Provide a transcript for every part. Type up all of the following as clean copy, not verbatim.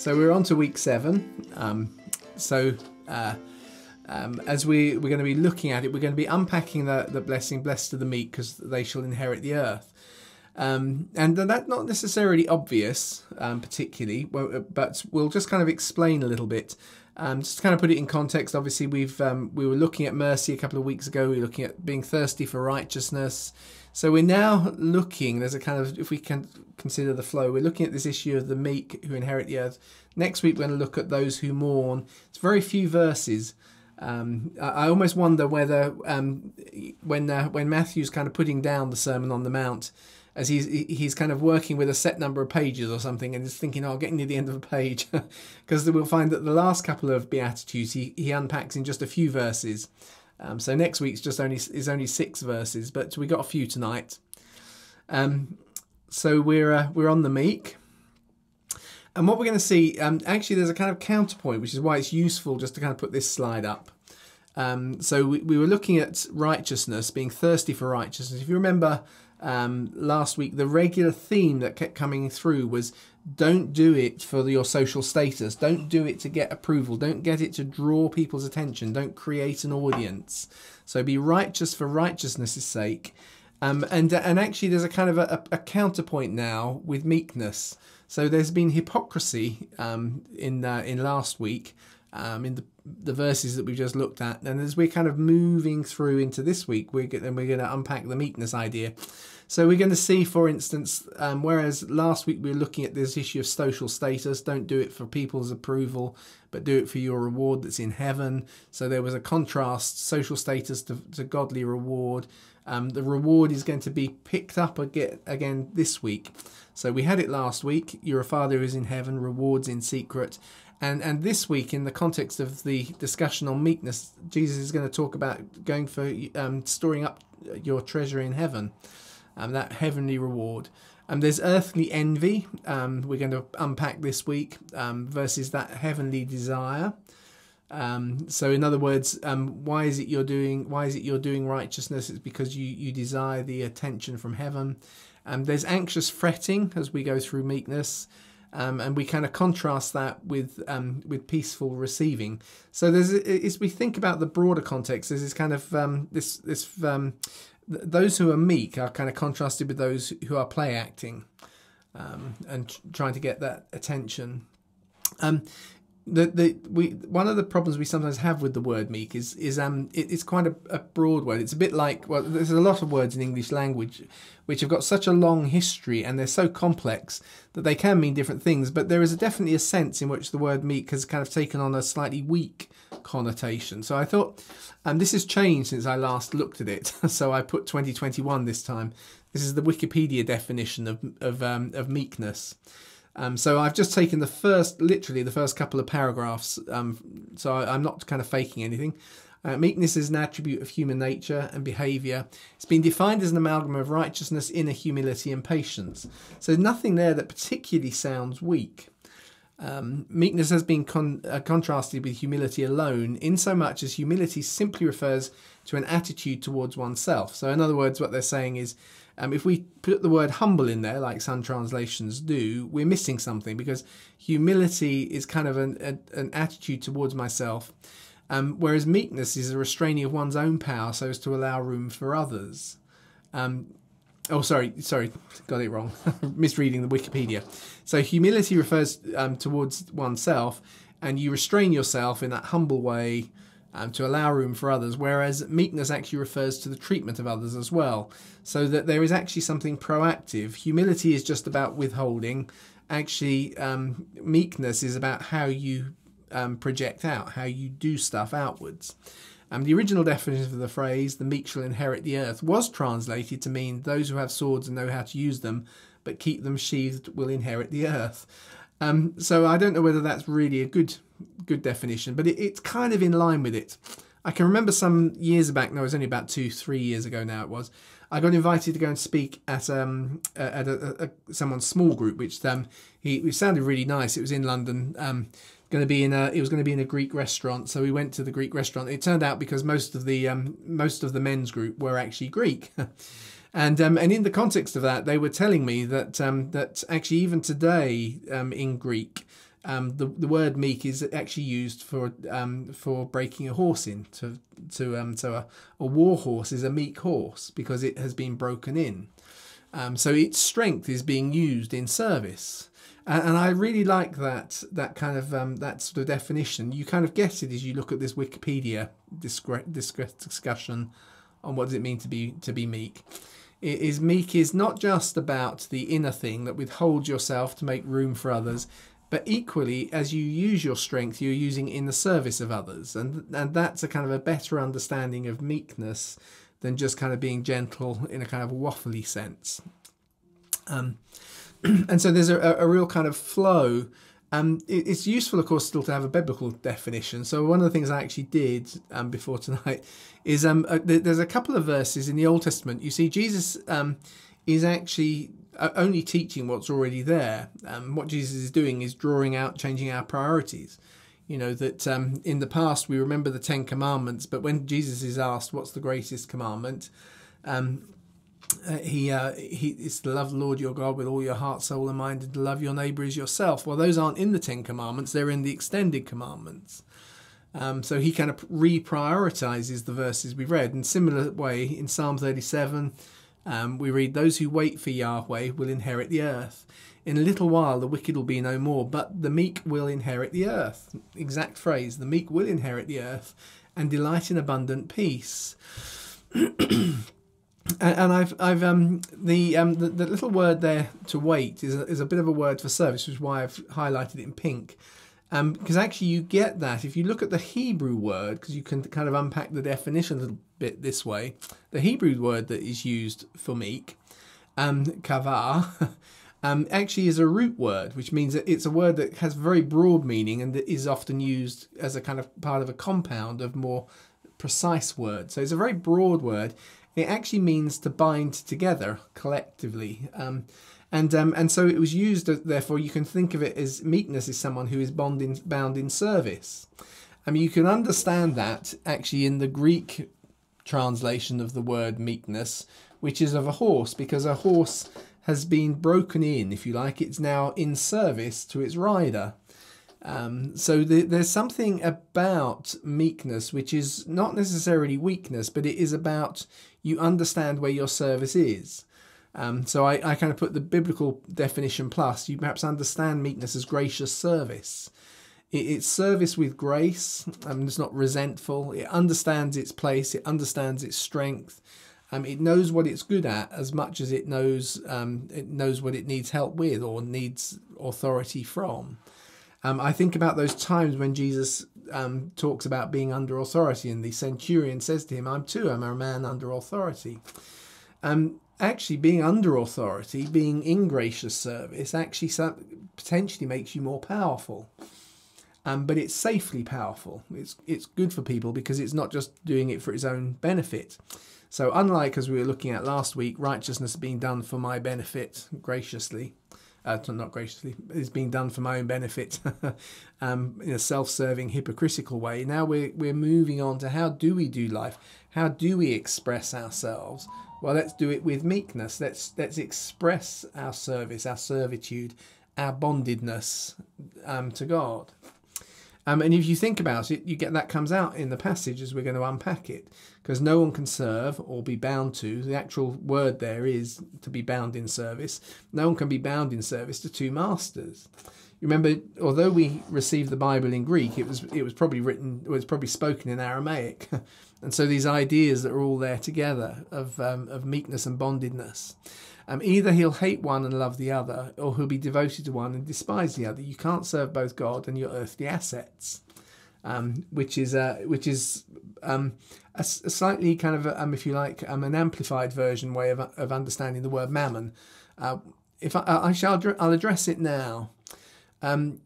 So we're on to week 7. As we're going to be looking at it, we're going to be unpacking the blessing, blessed are the meek, because they shall inherit the earth. And that's not necessarily obvious, particularly, but we'll just kind of explain a little bit. Just to kind of put it in context, obviously we were looking at mercy a couple of weeks ago. We were looking at being thirsty for righteousness. So we're now looking, there's a kind of, if we can consider the flow, we're looking at this issue of the meek who inherit the earth. Next week we're going to look at those who mourn. It's very few verses. I almost wonder whether when Matthew's kind of putting down the Sermon on the Mount, as he's kind of working with a set number of pages or something, and is thinking, oh, getting near the end of a page, because we'll find that the last couple of Beatitudes he unpacks in just a few verses. So next week's is only 6 verses, but we got a few tonight. So we're on the meek, and what we're going to see, actually, there's a kind of counterpoint, which is why it's useful just to kind of put this slide up. So we were looking at righteousness, being thirsty for righteousness. If you remember last week, the regular theme that kept coming through was don't do it for your social status. Don't do it to get approval. Don't get it to draw people's attention. Don't create an audience. So be righteous for righteousness' sake. And actually there's a kind of a counterpoint now with meekness. So there's been hypocrisy in last week, in the verses that we've just looked at. And as we're kind of moving through into this week, we're going to unpack the meekness idea. So we're going to see, for instance, whereas last week we were looking at this issue of social status, don't do it for people's approval, but do it for your reward that's in heaven. So there was a contrast, social status to godly reward. The reward is going to be picked up again this week. So we had it last week, your Father who is in heaven, rewards in secret. And this week, in the context of the discussion on meekness, Jesus is going to talk about going for storing up your treasure in heaven, that heavenly reward. There's earthly envy, we're going to unpack this week, versus that heavenly desire. So in other words, why is it you're doing righteousness? It's because you desire the attention from heaven. There's anxious fretting as we go through meekness. And we kind of contrast that with peaceful receiving. So as we think about the broader context, there's this kind of those who are meek are kind of contrasted with those who are play acting, and trying to get that attention. One of the problems we sometimes have with the word meek is it's quite a broad word. It's a bit like, well, there's a lot of words in English language which have got such a long history and they're so complex that they can mean different things, but there is definitely a sense in which the word meek has kind of taken on a slightly weak connotation. So I thought, this has changed since I last looked at it. So I put 2021 this time. This is the Wikipedia definition of meekness. So I've just taken literally the first couple of paragraphs, so I'm not kind of faking anything. Meekness is an attribute of human nature and behaviour. It's been defined as an amalgam of righteousness, inner humility and patience. So nothing there that particularly sounds weak. Meekness has been contrasted with humility alone, in so much as humility simply refers to an attitude towards oneself. So in other words, what they're saying is, if we put the word humble in there, like some translations do, we're missing something, because humility is kind of an attitude towards myself, whereas meekness is a restraining of one's own power so as to allow room for others. Sorry, got it wrong. Misreading the Wikipedia. So humility refers towards oneself, and you restrain yourself in that humble way to allow room for others, whereas meekness actually refers to the treatment of others as well, so that there is actually something proactive. Humility is just about withholding. Actually, meekness is about how you project out, how you do stuff outwards. The original definition of the phrase, the meek shall inherit the earth, was translated to mean those who have swords and know how to use them, but keep them sheathed will inherit the earth. So I don't know whether that's really a good definition, but it's kind of in line with it. I can remember some years back, no, it was only about 2-3 years ago now it was, I got invited to go and speak at someone's small group, which it sounded really nice. It was in London. It was going to be in a Greek restaurant, so we went to the Greek restaurant. It turned out because most of the men's group were actually Greek, and in the context of that, they were telling me that actually even today in Greek, The word meek is actually used for breaking a horse in. So a war horse is a meek horse because it has been broken in. So its strength is being used in service. And I really like that kind of that sort of definition. You kind of get it as you look at this Wikipedia discussion on what does it mean to be meek. Meek is not just about the inner thing that withholds yourself to make room for others, but equally, as you use your strength, you're using it in the service of others. And that's a kind of a better understanding of meekness than just kind of being gentle in a kind of waffly sense. And so there's a real kind of flow. It's useful, of course, still to have a biblical definition. So one of the things I actually did before tonight is there's a couple of verses in the Old Testament. You see, Jesus is actually only teaching what's already there. What Jesus is doing is drawing out, changing our priorities. You know, that in the past we remember the 10 Commandments, but when Jesus is asked what's the greatest commandment, it's to love the Lord your God with all your heart, soul and mind, and to love your neighbour as yourself. Well, those aren't in the 10 Commandments, they're in the extended commandments. So he kind of reprioritizes the verses we've read. In a similar way, in Psalm 37, we read, those who wait for Yahweh will inherit the earth. In a little while the wicked will be no more, but the meek will inherit the earth. Exact phrase, the meek will inherit the earth and delight in abundant peace. And the little word there, to wait, is a bit of a word for service, which is why I've highlighted it in pink. Because actually you get that if you look at the Hebrew word, because you can kind of unpack the definition a little bit this way. The Hebrew word that is used for meek, kavah, actually is a root word, which means that it's a word that has very broad meaning and that is often used as a kind of part of a compound of more precise words. So it's a very broad word. It actually means to bind together collectively. And so it was used, therefore you can think of it as meekness is someone who is bound in service. I mean, you can understand that actually in the Greek translation of the word meekness, which is of a horse, because a horse has been broken in, if you like. It's now in service to its rider. So there's something about meekness which is not necessarily weakness, but it is about you understand where your service is. So I kind of put the biblical definition plus. You perhaps understand meekness as gracious service. It's service with grace. It's not resentful. It understands its place. It understands its strength. It knows what it's good at as much as it knows what it needs help with or needs authority from. I think about those times when Jesus talks about being under authority, and the centurion says to him, I'm a man under authority. Actually, being under authority, being in gracious service, actually potentially makes you more powerful. But it's safely powerful. It's good for people because it's not just doing it for its own benefit. So unlike, as we were looking at last week, righteousness being done for my benefit graciously, not graciously, it's being done for my own benefit in a self-serving, hypocritical way. Now we're moving on to how do we do life? How do we express ourselves? Well, let's do it with meekness. Let's express our service, our servitude, our bondedness to God. And if you think about it, you get that comes out in the passage as we're going to unpack it, because no one can serve or be bound to. The actual word there is to be bound in service. No one can be bound in service to two masters. You remember, although we received the Bible in Greek, it was probably spoken in Aramaic, and so these ideas that are all there together of meekness and bondedness. Either he'll hate one and love the other, or he'll be devoted to one and despise the other. You can't serve both God and your earthly assets, which is a slightly kind of, if you like, an amplified version way of understanding the word mammon. I'll address it now.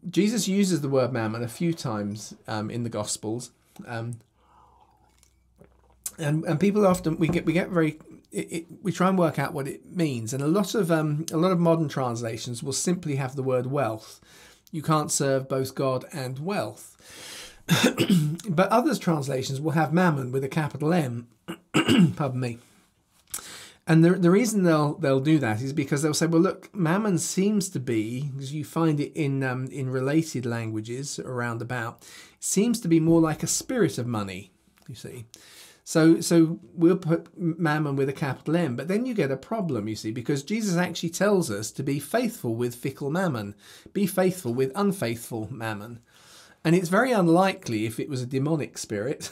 Jesus uses the word mammon a few times in the Gospels, and people often we get very. We try and work out what it means, and a lot of modern translations will simply have the word wealth. You can't serve both God and wealth. But others translations will have mammon with a capital M. Pardon me. And the reason they'll do that is because they'll say, well, look, mammon seems to be, as you find it in related languages around about, it seems to be more like a spirit of money, you see. So we'll put mammon with a capital M, but then you get a problem, you see, because Jesus actually tells us to be faithful with fickle mammon, be faithful with unfaithful mammon. And it's very unlikely, if it was a demonic spirit,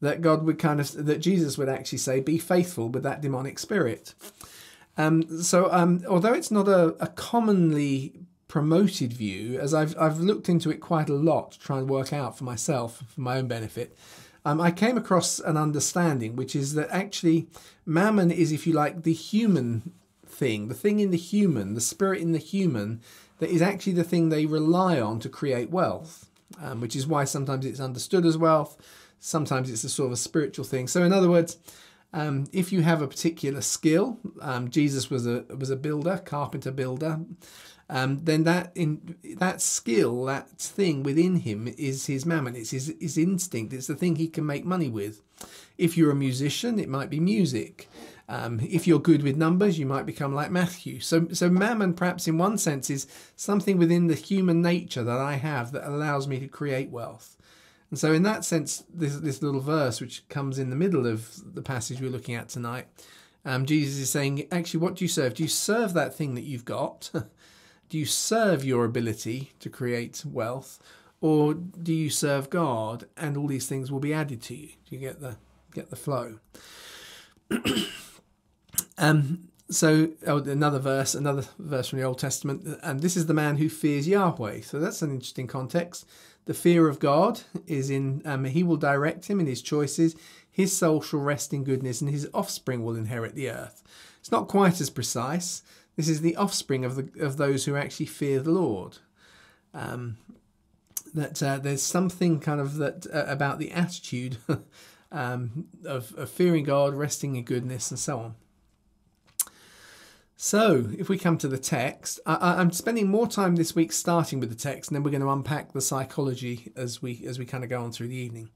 that that Jesus would actually say, be faithful with that demonic spirit. Although it's not a commonly promoted view, as I've looked into it quite a lot to try and work out for myself, for my own benefit, I came across an understanding, which is that actually mammon is, if you like, the human thing, the thing in the human, the spirit in the human, that is actually the thing they rely on to create wealth, which is why sometimes it's understood as wealth, sometimes it's a sort of a spiritual thing. So in other words, if you have a particular skill, Jesus was a builder, carpenter builder, then that skill, that thing within him is his mammon. It's his instinct. It's the thing he can make money with. If you're a musician, it might be music. If you're good with numbers, you might become like Matthew. So mammon, perhaps in one sense, is something within the human nature that I have that allows me to create wealth. And so in that sense, this little verse, which comes in the middle of the passage we're looking at tonight, Jesus is saying, actually, what do you serve? Do you serve that thing that you've got? Do you serve your ability to create wealth, or do you serve God, and all these things will be added to you? Do you get the flow? Another verse from the Old Testament, and this is the man who fears Yahweh. So that's an interesting context. The fear of God is in, he will direct him in his choices. His soul shall rest in goodness, and his offspring will inherit the earth. It's not quite as precise. This is the offspring of those who actually fear the Lord. There's something kind of that about the attitude of fearing God, resting in goodness, and so on. So, if we come to the text, I'm spending more time this week starting with the text, and then we're going to unpack the psychology as we kind of go on through the evening.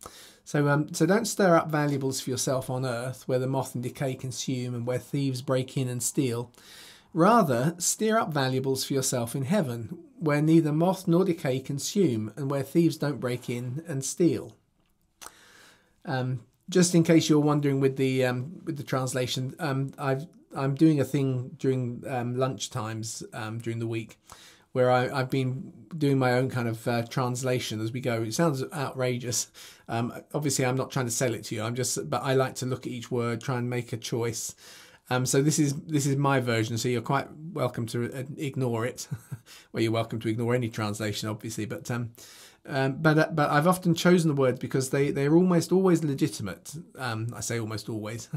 So don't stir up valuables for yourself on earth, where the moth and decay consume, and where thieves break in and steal. Rather, stir up valuables for yourself in heaven, where neither moth nor decay consume, and where thieves don't break in and steal. Just in case you're wondering with the translation, I'm doing a thing during lunch times during the week, where I've been doing my own kind of translation as we go. It sounds outrageous. Obviously, I'm not trying to sell it to you. But I like to look at each word, try and make a choice. So this is my version. So you're quite welcome to ignore it. Well, you're welcome to ignore any translation, obviously. But I've often chosen the words because they're almost always legitimate. I say almost always.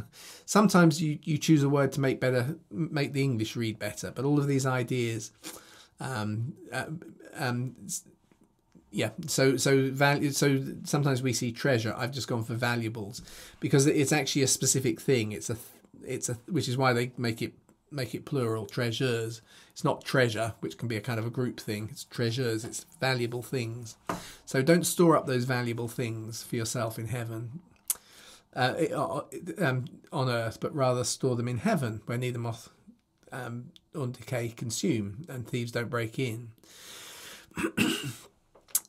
Sometimes you choose a word to make the English read better. But all of these ideas, So value. So sometimes we see treasure. I've just gone for valuables because it's actually a specific thing. It's a which is why they make it plural, treasures. It's not treasure, which can be a kind of a group thing. It's treasures. It's valuable things. So don't store up those valuable things for yourself in heaven, on earth, but rather store them in heaven, where neither moth or decay consume, and thieves don't break in.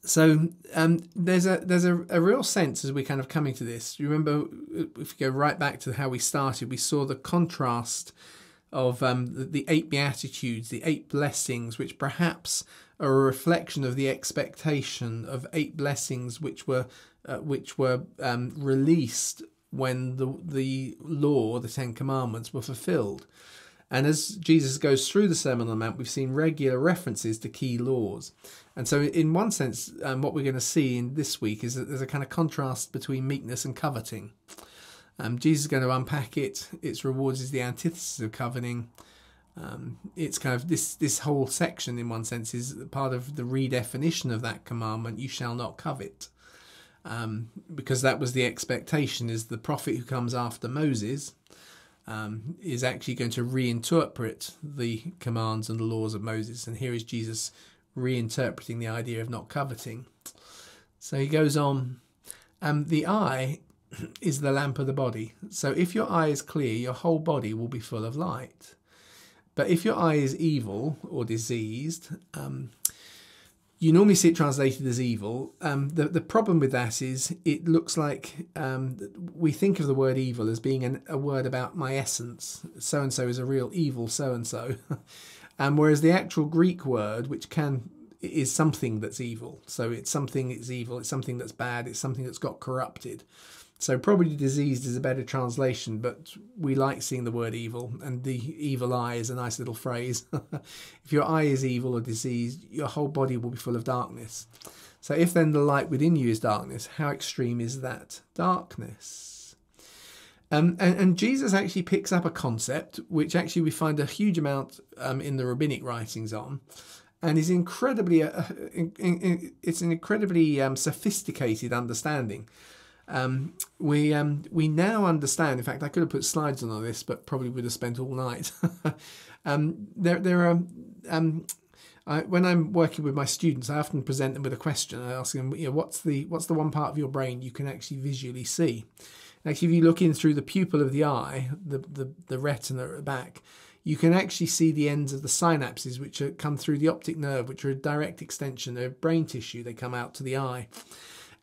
So there's a real sense as we're kind of coming to this. You remember, if you go right back to how we started, we saw the contrast of the 8 Beatitudes, the 8 blessings, which perhaps are a reflection of the expectation of 8 blessings which were released when the law, the 10 Commandments, were fulfilled. And as Jesus goes through the Sermon on the Mount, we've seen regular references to key laws. And so in one sense, what we're going to see in this week is that there's a kind of contrast between meekness and coveting. Jesus is going to unpack it. Its rewards is the antithesis of coveting. It's kind of this whole section, in one sense, is part of the redefinition of that commandment, you shall not covet. Because that was the expectation, is the prophet who comes after Moses is actually going to reinterpret the commands and the laws of Moses. And here is Jesus reinterpreting the idea of not coveting. So he goes on, the eye is the lamp of the body. So if your eye is clear, your whole body will be full of light. But if your eye is evil or diseased, you normally see it translated as evil. The problem with that is it looks like we think of the word evil as being a word about my essence. So-and-so is a real evil so-and-so. Whereas the actual Greek word, which is something that's evil. So it's something that's evil, it's something that's bad, it's something that's got corrupted. So probably diseased is a better translation, but we like seeing the word evil, and the evil eye is a nice little phrase. If your eye is evil or diseased, your whole body will be full of darkness. So if then the light within you is darkness, how extreme is that darkness? And Jesus actually picks up a concept which actually we find a huge amount in the rabbinic writings on, and is incredibly it's an incredibly sophisticated understanding. We now understand. In fact, I could have put slides on this, but probably would have spent all night. When I'm working with my students, I often present them with a question. I ask them, what's the one part of your brain you can actually visually see? Actually, if you look in through the pupil of the eye, the retina at the back, you can actually see the ends of the synapses which come through the optic nerve, which are a direct extension of brain tissue. They come out to the eye.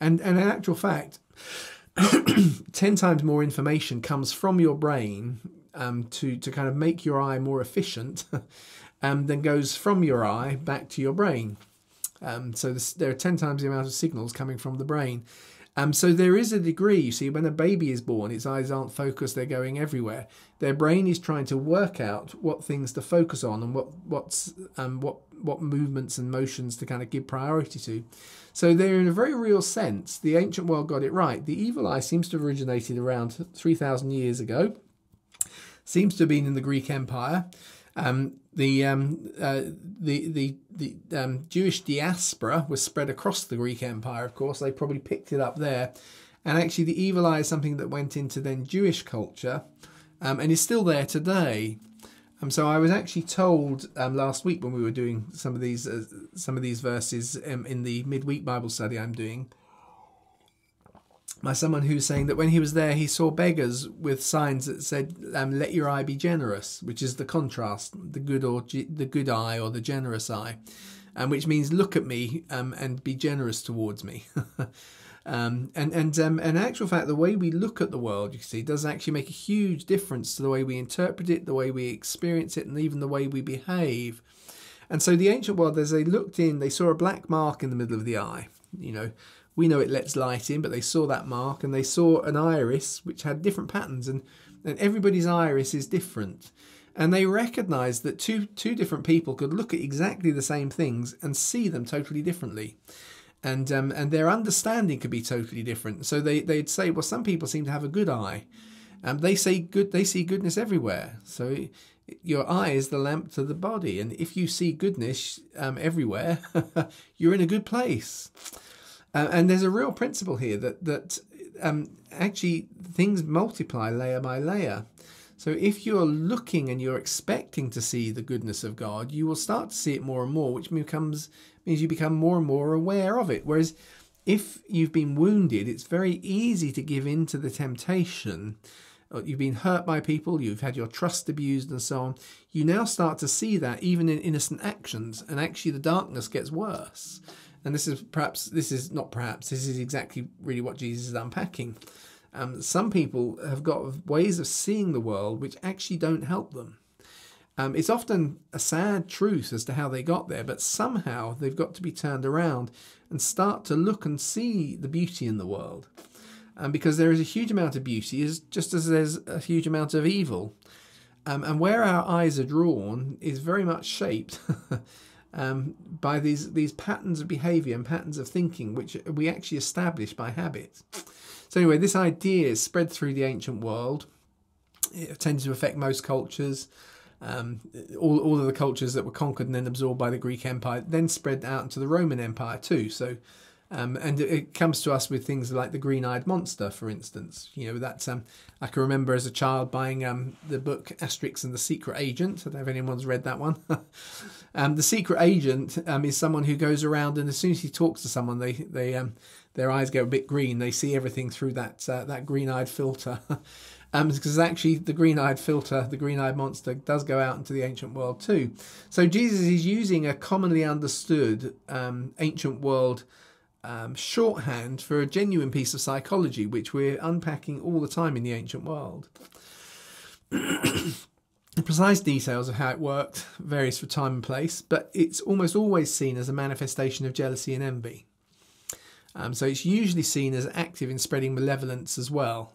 And in actual fact, 10 times more information comes from your brain to kind of make your eye more efficient than goes from your eye back to your brain. So there are 10 times the amount of signals coming from the brain. So there is a degree, you see, when a baby is born, its eyes aren't focused, they're going everywhere. Their brain is trying to work out what things to focus on and what movements and motions to kind of give priority to. So there, in a very real sense, the ancient world got it right. The evil eye seems to have originated around 3,000 years ago, seems to have been in the Greek Empire. The Jewish diaspora was spread across the Greek Empire, of course. They probably picked it up there. And actually the evil eye is something that went into then Jewish culture and is still there today. So I was actually told last week when we were doing some of these verses in the midweek Bible study I'm doing, by someone who's saying that when he was there, he saw beggars with signs that said, let your eye be generous, which is the contrast, the good eye or the generous eye, which means look at me and be generous towards me. And in actual fact, the way we look at the world, you can see, does actually make a huge difference to the way we interpret it, the way we experience it, and even the way we behave. And so the ancient world, as they looked in, they saw a black mark in the middle of the eye. We know it lets light in, but they saw that mark, and they saw an iris which had different patterns, and everybody's iris is different. And they recognized that two different people could look at exactly the same things and see them totally differently. And their understanding could be totally different. So they'd say, well, some people seem to have a good eye. They see goodness everywhere. So your eye is the lamp to the body. And if you see goodness everywhere, you're in a good place. And there's a real principle here that actually things multiply layer by layer. So if you're looking and you're expecting to see the goodness of God, you will start to see it more and more, which means you become more and more aware of it. Whereas if you've been wounded, it's very easy to give in to the temptation. You've been hurt by people, you've had your trust abused and so on. You now start to see that even in innocent actions, and actually the darkness gets worse. And this is exactly really what Jesus is unpacking. Some people have got ways of seeing the world which actually don't help them. It's often a sad truth as to how they got there, but somehow they've got to be turned around and start to look and see the beauty in the world. Because there is a huge amount of beauty, just as there's a huge amount of evil. And where our eyes are drawn is very much shaped by these patterns of behaviour and patterns of thinking, which we actually establish by habit. So anyway, this idea is spread through the ancient world. It tended to affect most cultures. All of the cultures that were conquered and then absorbed by the Greek Empire then spread out into the Roman Empire too. So And it comes to us with things like the green-eyed monster, for instance. That I can remember as a child buying the book Asterix and the Secret Agent. I don't know if anyone's read that one. The Secret Agent is someone who goes around, and as soon as he talks to someone, their eyes go a bit green. They see everything through that green-eyed filter. Because actually the green-eyed filter, the green-eyed monster, does go out into the ancient world too. So Jesus is using a commonly understood ancient world shorthand for a genuine piece of psychology, which we're unpacking all the time in the ancient world. The precise details of how it worked varies for time and place, but it's almost always seen as a manifestation of jealousy and envy. So it's usually seen as active in spreading malevolence as well.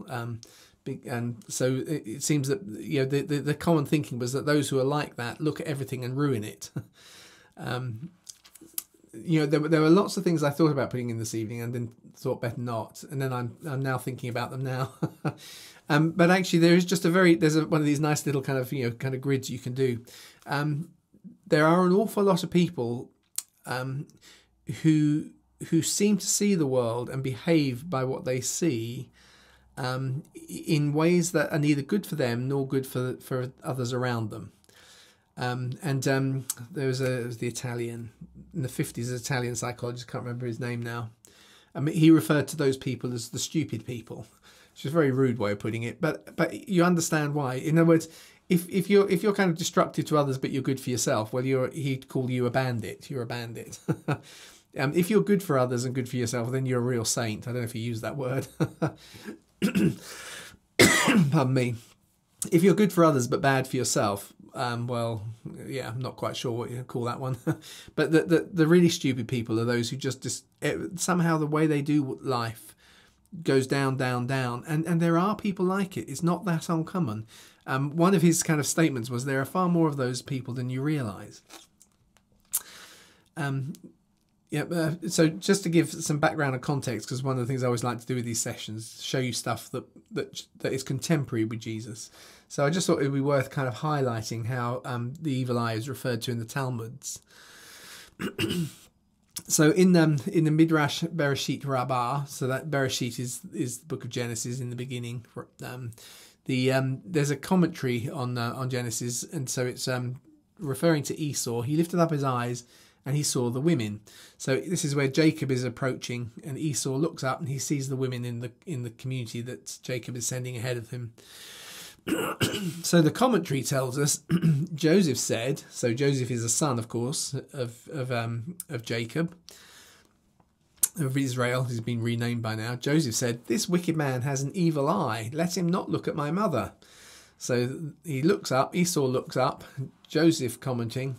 And so it seems that the common thinking was that those who are like that look at everything and ruin it. There were lots of things I thought about putting in this evening and then thought better not, and then I'm now thinking about them now. But actually, there is just one of these nice little kind of grids you can do. There are an awful lot of people who seem to see the world and behave by what they see in ways that are neither good for them nor good for others around them. There was the Italian in the 50s, an Italian psychologist, can't remember his name now. He referred to those people as the stupid people, which is a very rude way of putting it, but you understand why. In other words, if you're kind of destructive to others but you're good for yourself, well, he'd call you a bandit. You're a bandit. If you're good for others and good for yourself, then you're a real saint. I don't know if you use that word. Pardon me. If you're good for others but bad for yourself, well, yeah, I'm not quite sure what you call that one. But the really stupid people are those who just somehow the way they do life goes down, down, down. And there are people like it. It's not that uncommon. One of his kind of statements was there are far more of those people than you realise. So just to give some background and context, because one of the things I always like to do with these sessions, show you stuff that is contemporary with Jesus. So I just thought it would be worth kind of highlighting how the evil eye is referred to in the Talmuds. So in the Midrash Bereshit Rabbah, so that Bereshit is the book of Genesis in the beginning. There's a commentary on Genesis, and so it's referring to Esau. He lifted up his eyes and he saw the women. So this is where Jacob is approaching, and Esau looks up and he sees the women in the community that Jacob is sending ahead of him. So the commentary tells us Joseph said, so Joseph is a son, of course, of Jacob, of Israel. He's been renamed by now. Joseph said, "This wicked man has an evil eye. Let him not look at my mother." So he looks up. Esau looks up. Joseph commenting.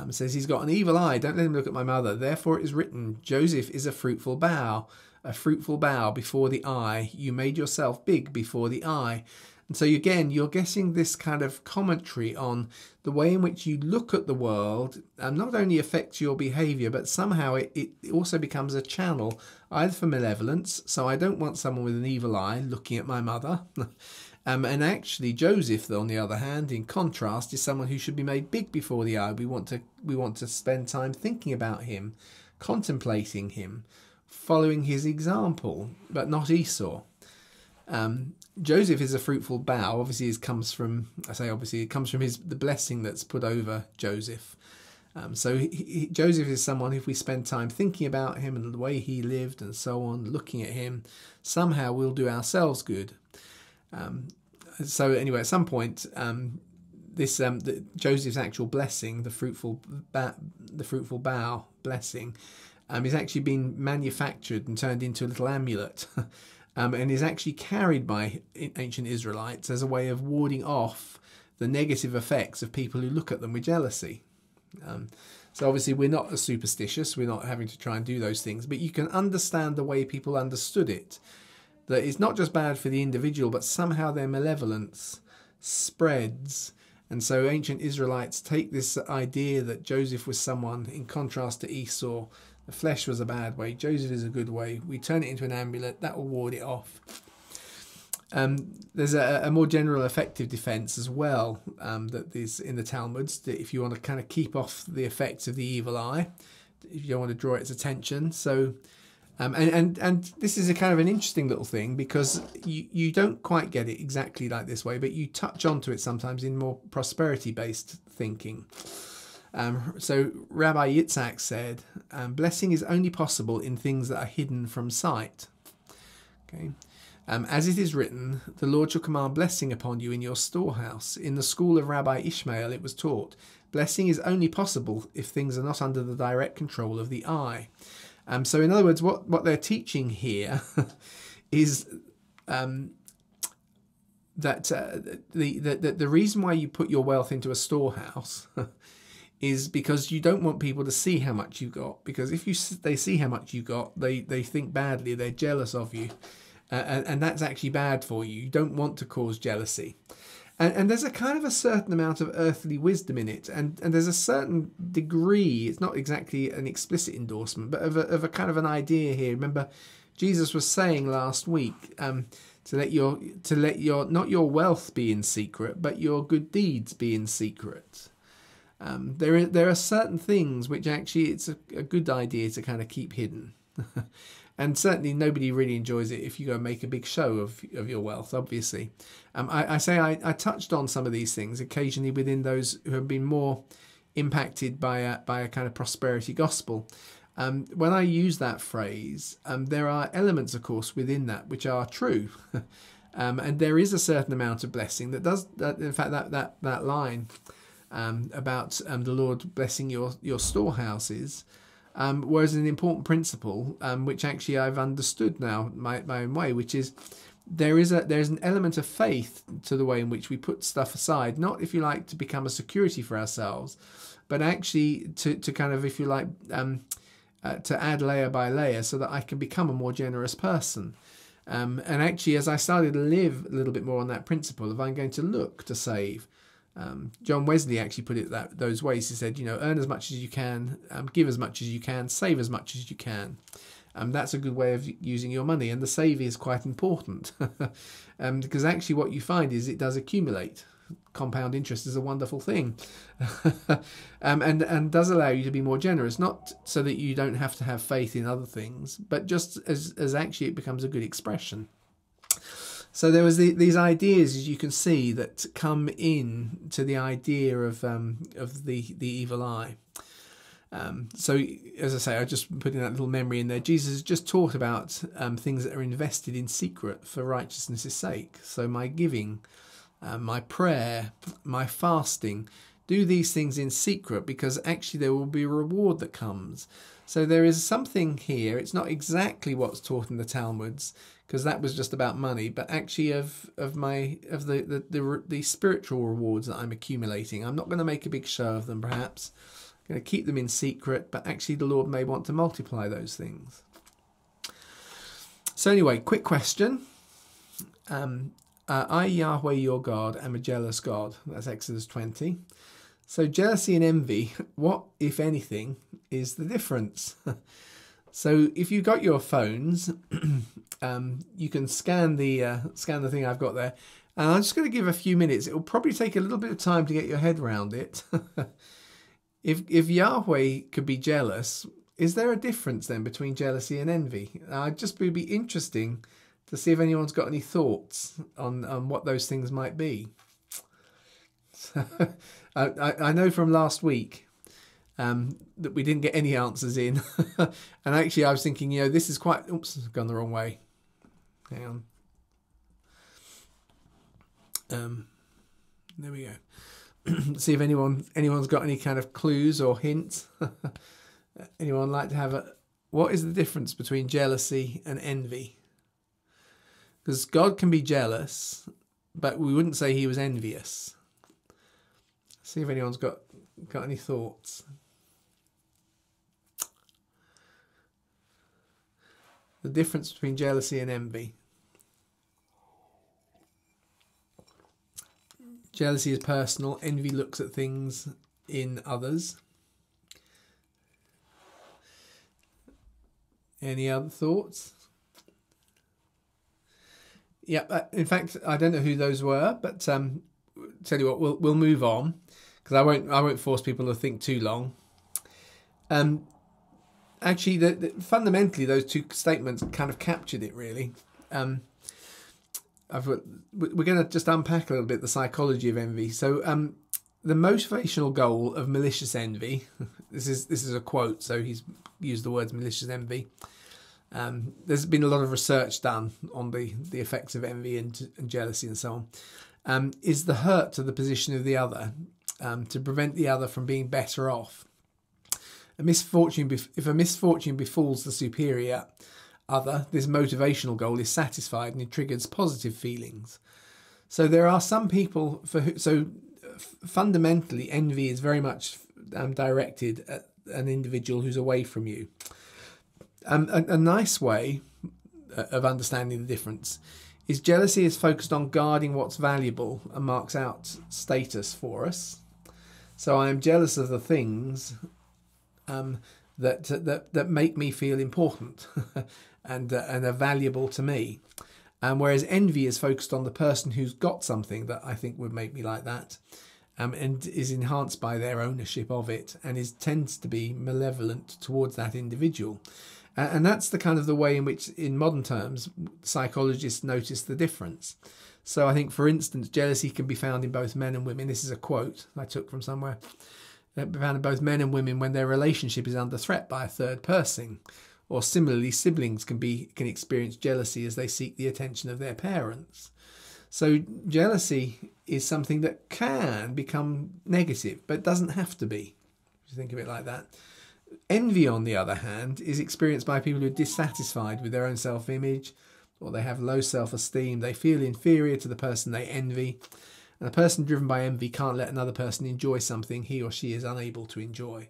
Says he's got an evil eye. Don't let him look at my mother. Therefore it is written, Joseph is a fruitful bough before the eye. You made yourself big before the eye. And so again, you're getting this kind of commentary on the way in which you look at the world, and not only affects your behaviour, but somehow it also becomes a channel either for malevolence. So I don't want someone with an evil eye looking at my mother. And actually, Joseph, on the other hand, in contrast, is someone who should be made big before the eye. We want to spend time thinking about him, contemplating him, following his example, but not Esau. Joseph is a fruitful bough. Obviously, it comes from the blessing that's put over Joseph. So Joseph is someone, if we spend time thinking about him and the way he lived and so on, looking at him, somehow we'll do ourselves good. So anyway, at some point, Joseph's actual blessing, the fruitful bough blessing, is actually being manufactured and turned into a little amulet, and is actually carried by ancient Israelites as a way of warding off the negative effects of people who look at them with jealousy. So obviously we're not as superstitious, we're not having to try and do those things, but you can understand the way people understood it. That it's not just bad for the individual, but somehow their malevolence spreads. And so ancient Israelites take this idea that Joseph was someone, in contrast to Esau, the flesh was a bad way, Joseph is a good way. We turn it into an amulet, that will ward it off. There's a more general affective defense as well, that is in the Talmuds, that if you want to kind of keep off the effects of the evil eye, if you don't want to draw its attention. So And this is a kind of an interesting little thing, because you don't quite get it exactly like this way, but you touch onto it sometimes in more prosperity-based thinking. So Rabbi Yitzhak said, blessing is only possible in things that are hidden from sight. Okay. As it is written, the Lord shall command blessing upon you in your storehouse. In the school of Rabbi Ishmael it was taught, blessing is only possible if things are not under the direct control of the eye. So in other words, what they're teaching here is that the reason why you put your wealth into a storehouse is because you don't want people to see how much you got. Because if they see how much you got, they think badly, they're jealous of you. And that's actually bad for you. You don't want to cause jealousy. And there's a kind of a certain amount of earthly wisdom in it. And there's a certain degree, it's not exactly an explicit endorsement, but of a kind of an idea here. Remember, Jesus was saying last week to let your not your wealth be in secret, but your good deeds be in secret. There are certain things which actually it's a good idea to kind of keep hidden. And certainly nobody really enjoys it if you go and make a big show of your wealth, obviously. I touched on some of these things occasionally within those who have been more impacted by a kind of prosperity gospel. When I use that phrase, there are elements, of course, within that which are true. And there is a certain amount of blessing that does, in fact, that line about the Lord blessing your storehouses, was an important principle, which actually I've understood now my own way, which is there's an element of faith to the way in which we put stuff aside, not, if you like, to become a security for ourselves, but actually to kind of, if you like, to add layer by layer so that I can become a more generous person. And actually, as I started to live a little bit more on that principle of I'm going to look to save, John Wesley actually put it those ways. He said, earn as much as you can, give as much as you can, save as much as you can. That's a good way of using your money. And the save is quite important because actually what you find is it does accumulate. Compound interest is a wonderful thing and does allow you to be more generous, not so that you don't have to have faith in other things, but just as actually it becomes a good expression. So there was these ideas, as you can see, that come in to the idea of the evil eye. So, as I say, I just put in that little memory in there. Jesus just taught about things that are invested in secret for righteousness' sake. So my giving, my prayer, my fasting, do these things in secret because actually there will be a reward that comes. So there is something here. It's not exactly what's taught in the Talmuds, because that was just about money, but actually of the spiritual rewards that I'm accumulating. I'm not going to make a big show of them, perhaps. I'm going to keep them in secret, but actually the Lord may want to multiply those things. So anyway, quick question. I, Yahweh your God, am a jealous God. That's Exodus 20. So jealousy and envy, what, if anything, is the difference? So if you've got your phones, you can scan the thing I've got there. And I'm just going to give a few minutes. It will probably take a little bit of time to get your head around it. If Yahweh could be jealous, is there a difference then between jealousy and envy? I'd just be interesting to see if anyone's got any thoughts on what those things might be. I know from last week that we didn't get any answers in. And actually I was thinking, this is quite... Oops, I've gone the wrong way. Hang on. There we go. See if anyone's got any kind of clues or hints. Anyone like to have what is the difference between jealousy and envy? Because God can be jealous, but we wouldn't say he was envious. See if anyone's got any thoughts. The difference between jealousy and envy. Jealousy is personal. Envy looks at things in others. Any other thoughts? Yeah, in fact, I don't know who those were, but tell you what, we'll move on because I won't force people to think too long. actually, fundamentally, those two statements kind of captured it, really. We're going to just unpack a little bit the psychology of envy. So the motivational goal of malicious envy, this is a quote, so he's used the words malicious envy. There's been a lot of research done on the effects of envy and jealousy and so on, is the hurt to the position of the other, to prevent the other from being better off. If a misfortune befalls the superior other, this motivational goal is satisfied and it triggers positive feelings. So there are some people fundamentally envy is very much directed at an individual who's away from you. A nice way of understanding the difference is jealousy is focused on guarding what's valuable and marks out status for us. So I am jealous of the things that make me feel important and are valuable to me. Whereas envy is focused on the person who's got something that I think would make me like that, and is enhanced by their ownership of it, and tends to be malevolent towards that individual. And that's the kind of the way in which, in modern terms, psychologists notice the difference. So I think, for instance, jealousy can be found in both men and women. This is a quote I took from somewhere. It can be found in both men and women when their relationship is under threat by a third person. Or similarly, siblings can experience jealousy as they seek the attention of their parents. So jealousy is something that can become negative, but it doesn't have to be, if you think of it like that. Envy, on the other hand, is experienced by people who are dissatisfied with their own self-image, or they have low self-esteem. They feel inferior to the person they envy. And a person driven by envy can't let another person enjoy something he or she is unable to enjoy.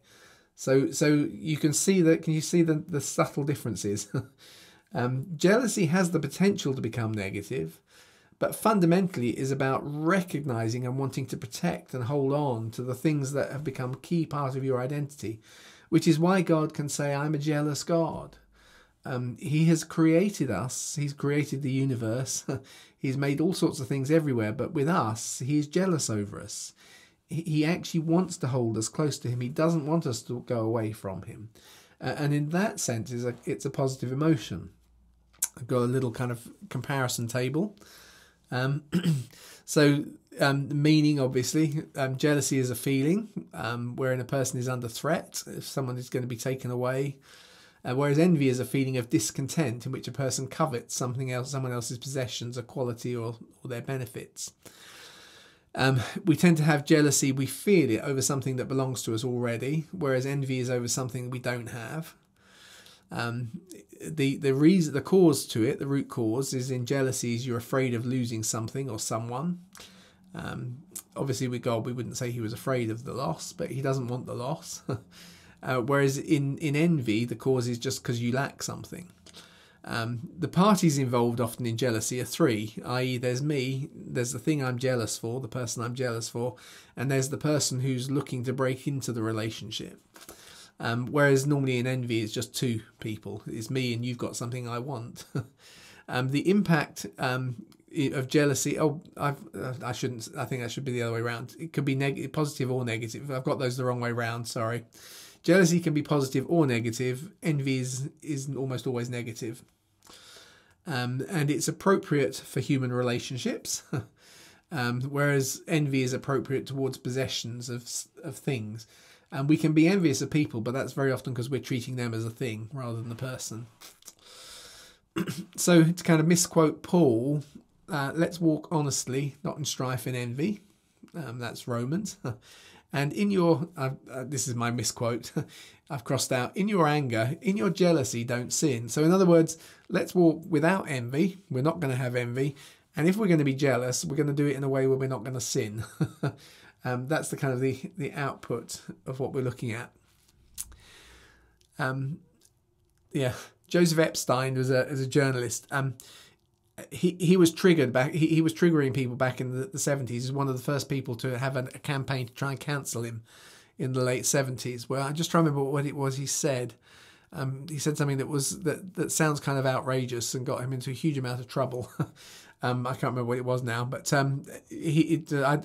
So you can see that. Can you see the subtle differences? Jealousy has the potential to become negative, but fundamentally is about recognizing and wanting to protect and hold on to the things that have become a key part of your identity, which is why God can say, I'm a jealous God. He has created us. He's created the universe. He's made all sorts of things everywhere, but with us, he's jealous over us. He actually wants to hold us close to him. He doesn't want us to go away from him. And in that sense, it's a positive emotion. I've got a little kind of comparison table. Meaning, obviously, jealousy is a feeling wherein a person is under threat, if someone is going to be taken away. Whereas envy is a feeling of discontent in which a person covets someone else's possessions, a quality or their benefits. We tend to have jealousy, we feel it over something that belongs to us already, whereas envy is over something we don't have. The cause to it, the root cause, is in jealousy is you're afraid of losing something or someone. Obviously with God we wouldn't say he was afraid of the loss, but he doesn't want the loss. Whereas in envy the cause is just because you lack something. The parties involved often in jealousy are three, i.e. there's me, there's the thing I'm jealous for, the person I'm jealous for, and there's the person who's looking to break into the relationship. Whereas normally in envy it's just two people. It's me and you've got something I want. The impact of jealousy, I think that should be the other way around. It could be positive or negative. I've got those the wrong way round, sorry. Jealousy can be positive or negative. Envy is almost always negative. And it's appropriate for human relationships, whereas envy is appropriate towards possessions of things. And we can be envious of people, but that's very often because we're treating them as a thing rather than the person. So to kind of misquote Paul, let's walk honestly, not in strife and envy. That's Romans. And in your, this is my misquote, I've crossed out, in your anger, in your jealousy, don't sin. So in other words, let's walk without envy. We're not going to have envy. And if we're going to be jealous, we're going to do it in a way where we're not going to sin. That's the kind of the output of what we're looking at. Joseph Epstein was a journalist. He was triggered back. He was triggering people back in the 70s. He's one of the first people to have a campaign to try and cancel him in the late 70s. Well, I just try to remember what it was he said. He said something that sounds kind of outrageous and got him into a huge amount of trouble. I can't remember what it was now, but I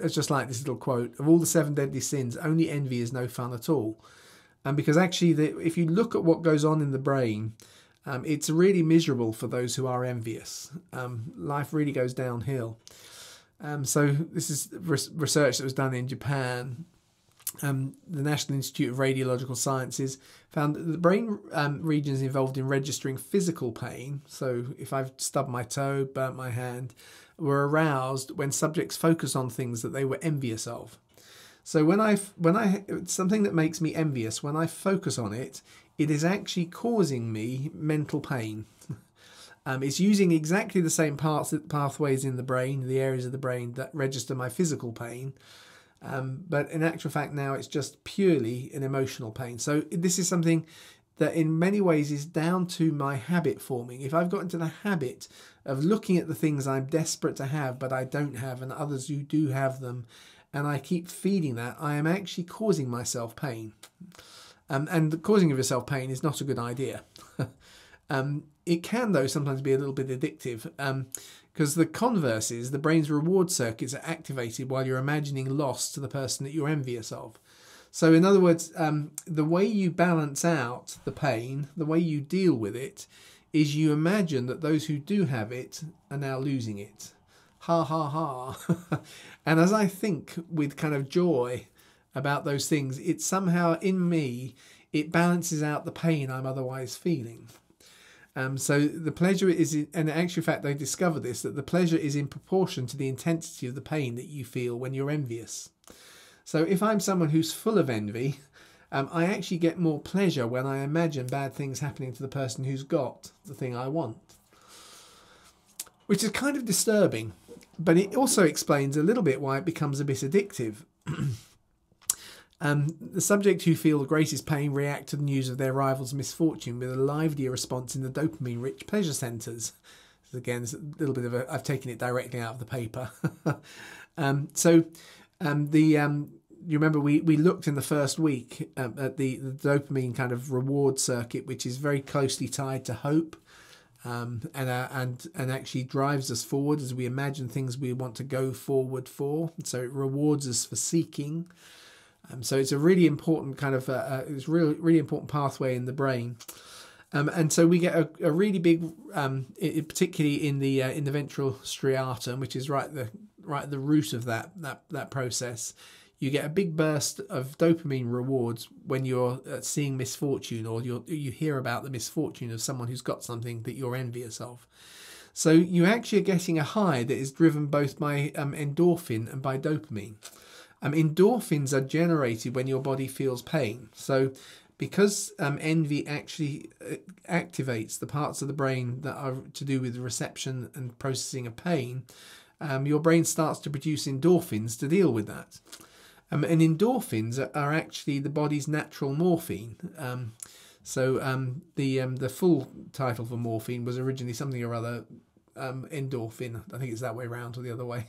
just like this little quote: "Of all the 7 deadly sins, only envy is no fun at all." And because actually, if you look at what goes on in the brain, it's really miserable for those who are envious. Life really goes downhill. So this is research that was done in Japan. The National Institute of Radiological Sciences found that the brain regions involved in registering physical pain, so if I've stubbed my toe, burnt my hand, were aroused when subjects focus on things that they were envious of. So when I something that makes me envious, when I focus on it, it is actually causing me mental pain. It's using exactly the same pathways in the brain, the areas of the brain that register my physical pain. But in actual fact now it's just purely an emotional pain. So this is something that in many ways is down to my habit forming. If I've got into the habit of looking at the things I'm desperate to have but I don't have, and others who do have them, and I keep feeding that, I am actually causing myself pain. And the causing of yourself pain is not a good idea. It can, though, sometimes be a little bit addictive. Because the converse is the brain's reward circuits are activated while you're imagining loss to the person that you're envious of. So in other words, the way you balance out the pain, the way you deal with it, is you imagine that those who do have it are now losing it. Ha ha ha. And as I think with kind of joy about those things, it somehow in me, it balances out the pain I'm otherwise feeling. So the pleasure is, and in actual fact they discover this, that the pleasure is in proportion to the intensity of the pain that you feel when you're envious. So if I'm someone who's full of envy, I actually get more pleasure when I imagine bad things happening to the person who's got the thing I want. Which is kind of disturbing, but it also explains a little bit why it becomes a bit addictive. The subject who feel the greatest pain react to the news of their rival's misfortune with a livelier response in the dopamine-rich pleasure centres. So again, it's a little bit of I've taken it directly out of the paper. You remember we looked in the first week at the dopamine kind of reward circuit, which is very closely tied to hope, and actually drives us forward as we imagine things we want to go forward for. So it rewards us for seeking. So it's a really important kind of it's really important pathway in the brain, and so we get a really big, particularly in the ventral striatum, which is right at the root of that process. You get a big burst of dopamine rewards when you're seeing misfortune, or you hear about the misfortune of someone who's got something that you're envious of. So you actually are getting a high that is driven both by endorphin and by dopamine. Endorphins are generated when your body feels pain. So because envy actually activates the parts of the brain that are to do with reception and processing of pain, your brain starts to produce endorphins to deal with that. And endorphins are actually the body's natural morphine. The full title for morphine was originally something or other endorphin. I think it's that way around or the other way.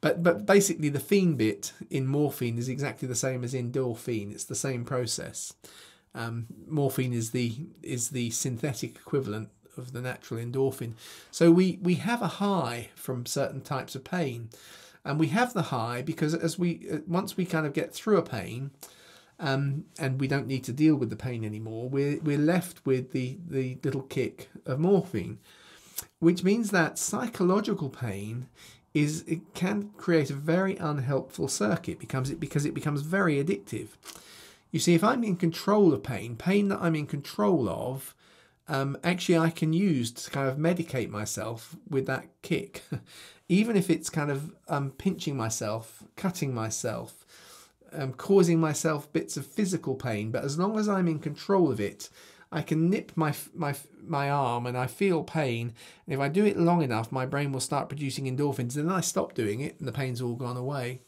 But basically the phen bit in morphine is exactly the same as endorphin. It's the same process. Morphine is the synthetic equivalent of the natural endorphin. So we have a high from certain types of pain, and we have the high because once we kind of get through a pain, and we don't need to deal with the pain anymore, we're left with the little kick of morphine, which means that psychological pain it can create a very unhelpful circuit because it becomes very addictive. You see, if I'm in control of pain that I'm in control of, actually I can use to kind of medicate myself with that kick. Even if it's kind of pinching myself, cutting myself, causing myself bits of physical pain, but as long as I'm in control of it, I can nip my arm and I feel pain. And if I do it long enough, my brain will start producing endorphins. And then I stop doing it and the pain's all gone away.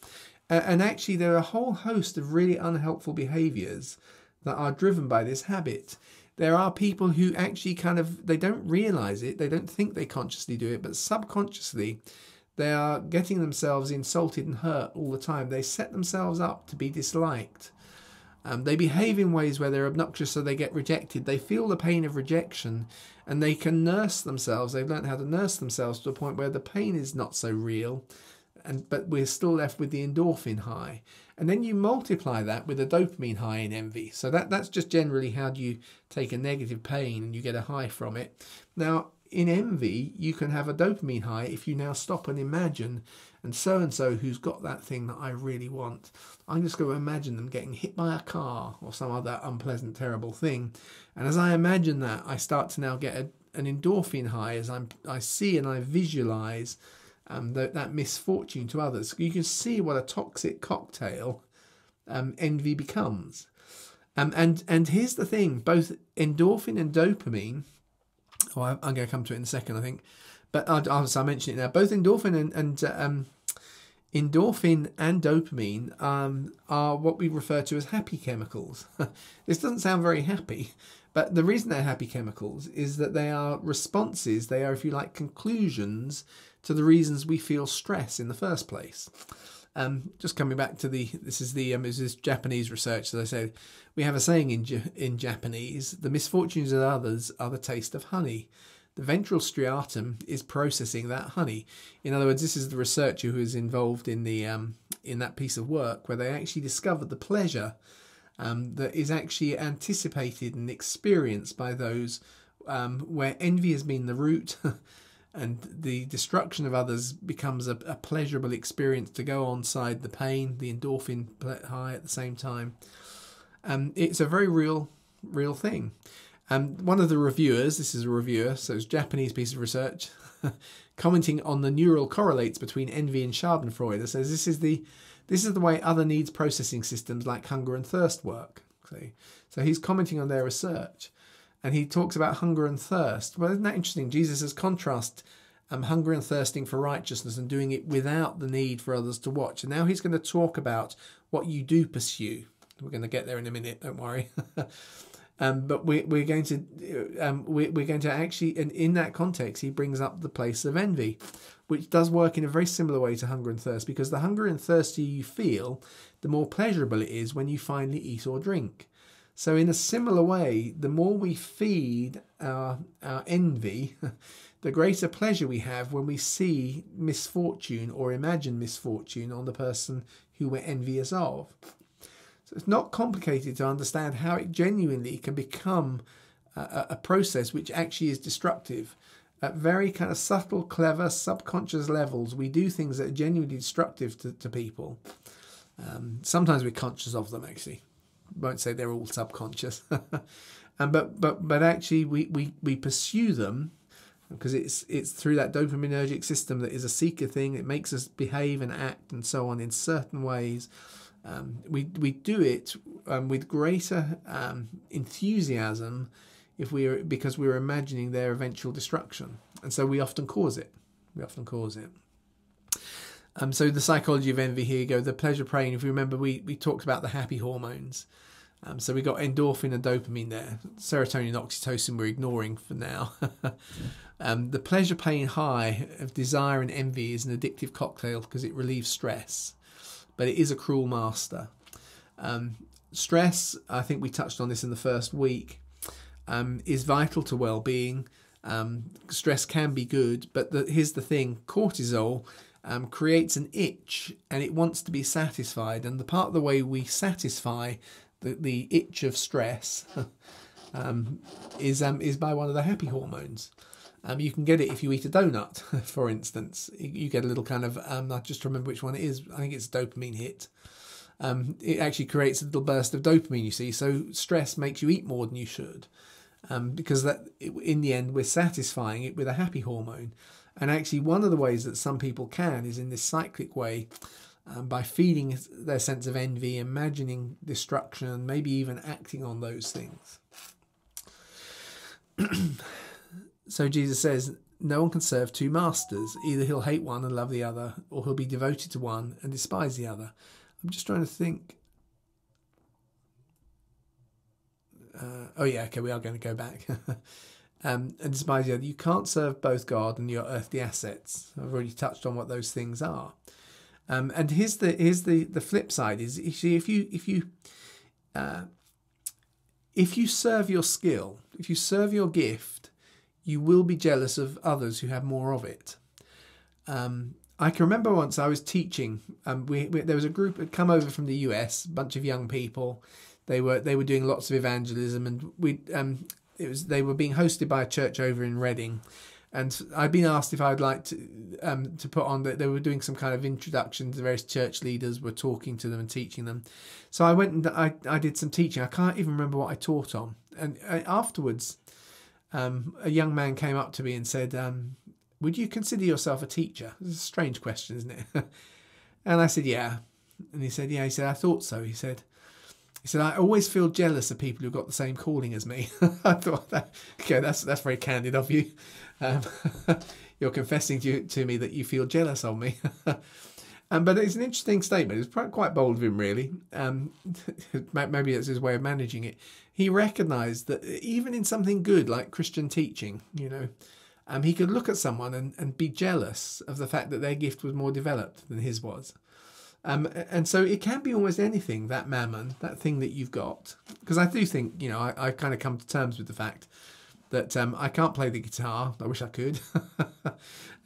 And actually, there are a whole host of really unhelpful behaviours that are driven by this habit. There are people who actually they don't realise it. They don't think they consciously do it, but subconsciously, they are getting themselves insulted and hurt all the time. They set themselves up to be disliked. They behave in ways where they're obnoxious, so they get rejected. They feel the pain of rejection, and they can nurse themselves. They've learned how to nurse themselves to a point where the pain is not so real. but we're still left with the endorphin high. And then you multiply that with a dopamine high in envy. So that's just generally how you take a negative pain and you get a high from it. Now, in envy, you can have a dopamine high if you now stop and imagine, and so who's got that thing that I really want, I'm just going to imagine them getting hit by a car or some other unpleasant, terrible thing. And as I imagine that, I start to now get an endorphin high as I see and I visualize that misfortune to others. You can see what a toxic cocktail envy becomes. And here's the thing, both endorphin and dopamine, I'm going to come to it in a second, I think, but I'll mention it now. Both endorphin and dopamine are what we refer to as happy chemicals. This doesn't sound very happy, but the reason they're happy chemicals is that they are responses, they are, if you like, conclusions to the reasons we feel stress in the first place. Just coming back to this is Japanese research, as I said. We have a saying in Japanese: the misfortunes of others are the taste of honey. The ventral striatum is processing that honey. In other words, this is the researcher who is involved in that piece of work where they actually discovered the pleasure that is actually anticipated and experienced by those where envy has been the root. And the destruction of others becomes a pleasurable experience to go on side the pain, the endorphin high at the same time. It's a very real thing. One of the reviewers, this is a reviewer, so it's a Japanese piece of research, commenting on the neural correlates between envy and Schadenfreude, says this is the way other needs processing systems like hunger and thirst work. So he's commenting on their research. And he talks about hunger and thirst. Well, isn't that interesting? Jesus has contrasted hunger and thirsting for righteousness and doing it without the need for others to watch. And now he's going to talk about what you do pursue. We're going to get there in a minute. Don't worry. But we're going to actually, and in that context, he brings up the place of envy, which does work in a very similar way to hunger and thirst, because the hunger and thirst you feel, the more pleasurable it is when you finally eat or drink. So in a similar way, the more we feed our envy, the greater pleasure we have when we see misfortune or imagine misfortune on the person who we're envious of. So it's not complicated to understand how it genuinely can become a process which actually is destructive. At very kind of subtle, clever, subconscious levels, we do things that are genuinely destructive to people. Sometimes we're conscious of them, actually. Won't say they're all subconscious, but actually we pursue them because it's through that dopaminergic system that is a seeker thing. It makes us behave and act and so on in certain ways. We do it with greater enthusiasm because we're imagining their eventual destruction, and so we often cause it. So the psychology of envy, here you go, the pleasure pain. If you remember, we talked about the happy hormones. So we got endorphin and dopamine there. Serotonin and oxytocin we're ignoring for now. The pleasure pain high of desire and envy is an addictive cocktail because it relieves stress. But it is a cruel master. Stress, I think we touched on this in the first week, is vital to well-being. Stress can be good, but here's the thing, cortisol creates an itch and it wants to be satisfied, and the part of the way we satisfy the itch of stress is by one of the happy hormones. You can get it if you eat a donut, for instance. You get a little kind of, I just remember which one it is, I think it's a dopamine hit. It actually creates a little burst of dopamine, you see, so stress makes you eat more than you should, because in the end we're satisfying it with a happy hormone. And actually one of the ways that some people can is in this cyclic way, by feeding their sense of envy, imagining destruction, maybe even acting on those things. So Jesus says, no one can serve two masters. Either he'll hate one and love the other, or he'll be devoted to one and despise the other. I'm just trying to think. We are going to go back. And despise the other. You can't serve both God and your earthly assets. I've already touched on what those things are. And here's the flip side is, you see, if you serve your skill, if you serve your gift, you will be jealous of others who have more of it. I can remember once I was teaching. There was a group that had come over from the US, a bunch of young people. They were doing lots of evangelism, and they were being hosted by a church over in Reading, and I'd been asked if I'd like to put on that. They were doing some kind of introduction to various church leaders, were talking to them and teaching them. So I went and I did some teaching. I can't even remember what I taught on. And afterwards, a young man came up to me and said, would you consider yourself a teacher? It's a strange question, isn't it? And I said, yeah. And he said, yeah. He said, I thought so. He said, I always feel jealous of people who've got the same calling as me. I thought, okay, that's very candid of you. You're confessing to me that you feel jealous of me. But it's an interesting statement. It's quite bold of him, really. Maybe it's his way of managing it. He recognised that even in something good like Christian teaching, he could look at someone and be jealous of the fact that their gift was more developed than his was. And so it can be almost anything, that mammon, that thing that you've got. Because I do think, I kind of come to terms with the fact that I can't play the guitar. I wish I could.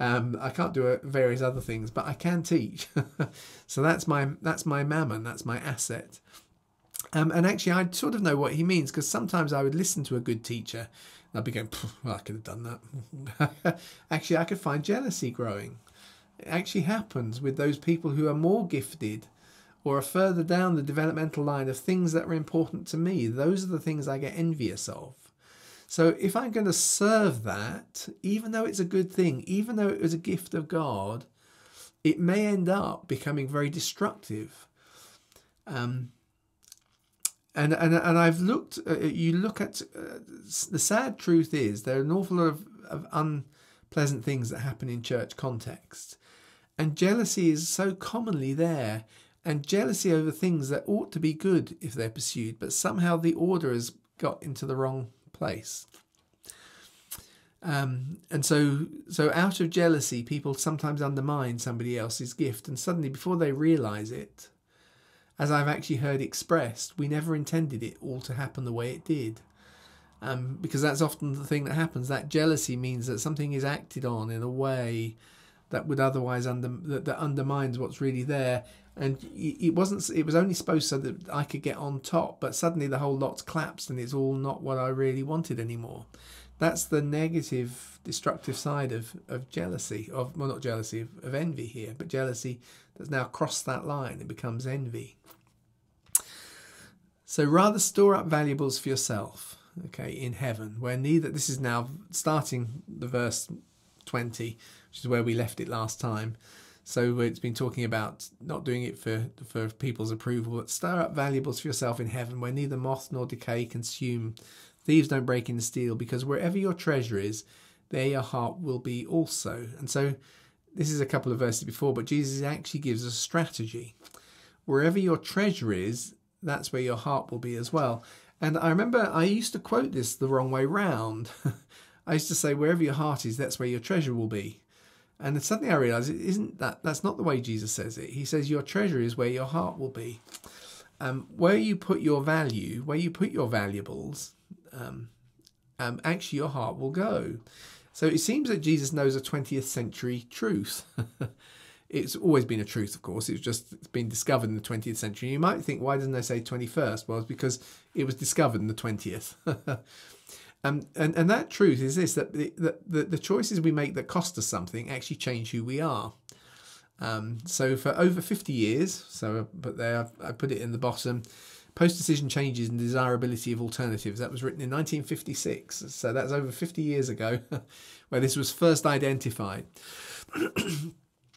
I can't do various other things, but I can teach. So that's my mammon, that's my asset. And actually, I sort of know what he means, because sometimes I would listen to a good teacher and I'd be going, well, I could have done that. Actually, I could find jealousy growing. It actually happens with those people who are more gifted or are further down the developmental line of things that are important to me. Those are the things I get envious of. So if I'm going to serve that, even though it's a good thing, even though it was a gift of God, it may end up becoming very destructive. And I've looked, you look at, the sad truth is there are an awful lot of unpleasant things that happen in church context. And jealousy is so commonly there, and jealousy over things that ought to be good if they're pursued, but somehow the order has got into the wrong place. And so out of jealousy, people sometimes undermine somebody else's gift, and suddenly before they realise it, as I've actually heard expressed, we never intended it all to happen the way it did. Because that's often the thing that happens. That jealousy means that something is acted on in a way that would otherwise that undermines what's really there. And it was only supposed so that I could get on top, but suddenly the whole lot's collapsed and it's all not what I really wanted anymore. That's the negative, destructive side of jealousy, not jealousy, of envy here, but jealousy that's now crossed that line. It becomes envy. So rather store up valuables for yourself, okay, in heaven, where neither, this is now starting the verse 20, which is where we left it last time. So it's been talking about not doing it for people's approval, but stir up valuables for yourself in heaven, where neither moth nor decay consume, thieves don't break in and steal, because wherever your treasure is, there your heart will be also. And so this is a couple of verses before, but Jesus actually gives us a strategy. Wherever your treasure is, that's where your heart will be as well. And I remember I used to quote this the wrong way round. I used to say, wherever your heart is, that's where your treasure will be. And then suddenly I realised that's not the way Jesus says it. He says your treasure is where your heart will be. Where you put your value, where you put your valuables, actually your heart will go. So it seems that Jesus knows a 20th century truth. It's always been a truth, of course. It's been discovered in the 20th century. You might think, why doesn't they say 21st? Well, it's because it was discovered in the 20th. And that truth is this, that the choices we make that cost us something actually change who we are. So for over 50 years, but there I put it in the bottom, post-decision changes and desirability of alternatives. That was written in 1956. So that's over 50 years ago where this was first identified.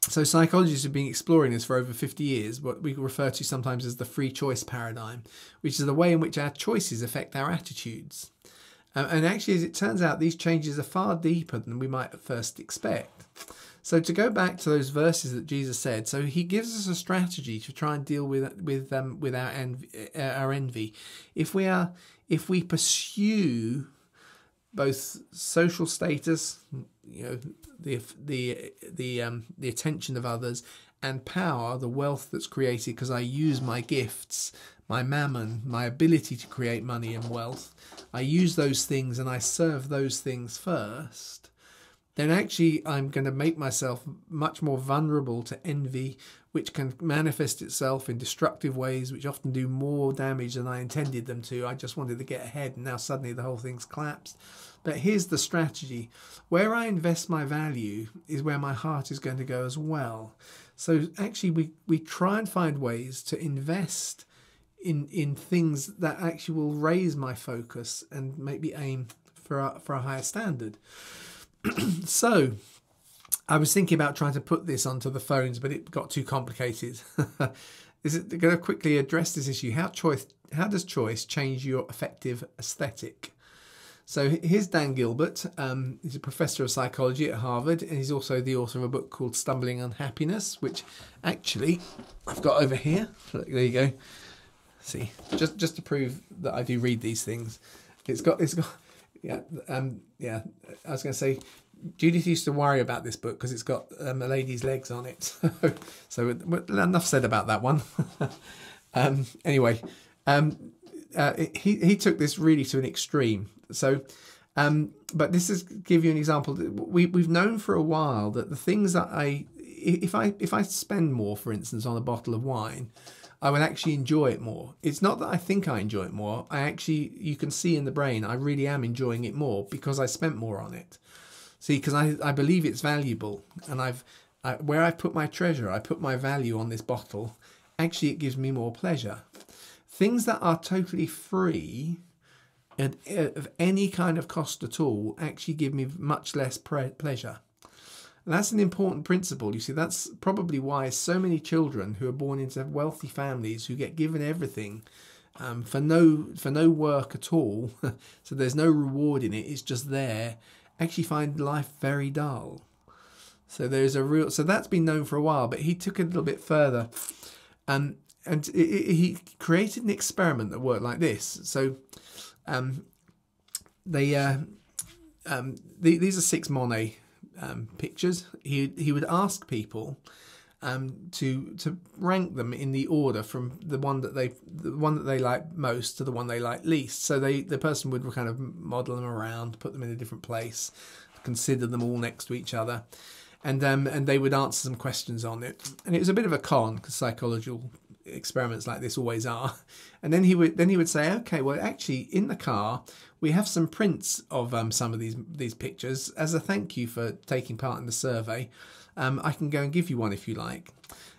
So psychologists have been exploring this for over 50 years, what we refer to sometimes as the free choice paradigm, which is the way in which our choices affect our attitudes. And actually, as it turns out, these changes are far deeper than we might at first expect. So to go back to those verses that Jesus said, so he gives us a strategy to try and deal with our envy. If we pursue both social status, the attention of others, and power, the wealth that's created because I use my gifts, my mammon, my ability to create money and wealth, I use those things and I serve those things first, then actually I'm going to make myself much more vulnerable to envy, which can manifest itself in destructive ways, which often do more damage than I intended them to. I just wanted to get ahead, and now suddenly the whole thing's collapsed. But here's the strategy. Where I invest my value is where my heart is going to go as well. So actually we try and find ways to invest in things that actually will raise my focus and make me aim for a higher standard. So I was thinking about trying to put this onto the phones, but it got too complicated. Is it going to quickly address this issue? How does choice change your affective aesthetic? So here's Dan Gilbert. He's a professor of psychology at Harvard, and he's also the author of a book called Stumbling Unhappiness, which actually I've got over here. Look, there you go. See, just to prove that I do read these things. It's got yeah. I was going to say, Judith used to worry about this book because it's got a lady's legs on it. So enough said about that one. Anyway, he took this really to an extreme. So, but this is give you an example. We've known for a while that the things that if I spend more, for instance, on a bottle of wine, I will actually enjoy it more. It's not that I think I enjoy it more. You can see in the brain, I really am enjoying it more because I spent more on it. See, because I believe it's valuable, and where I've put my treasure, I put my value on this bottle. Actually, it gives me more pleasure. Things that are totally free and of any kind of cost at all actually give me much less pleasure. And that's an important principle. You see, that's probably why so many children who are born into wealthy families who get given everything for no work at all, so there's no reward in it, it's just there, actually find life very dull. So so that's been known for a while, but he took it a little bit further, and he created an experiment that worked like this. So these are 6 Monet pictures. He would ask people to rank them in the order from the one that they like most to the one they like least. So the person would kind of model them around, put them in a different place, consider them all next to each other, and they would answer some questions on it. And it was a bit of a con, because psychological experiments like this always are. And then he would say, okay, well, actually in the car we have some prints of some of these pictures as a thank you for taking part in the survey. I can go and give you one if you like.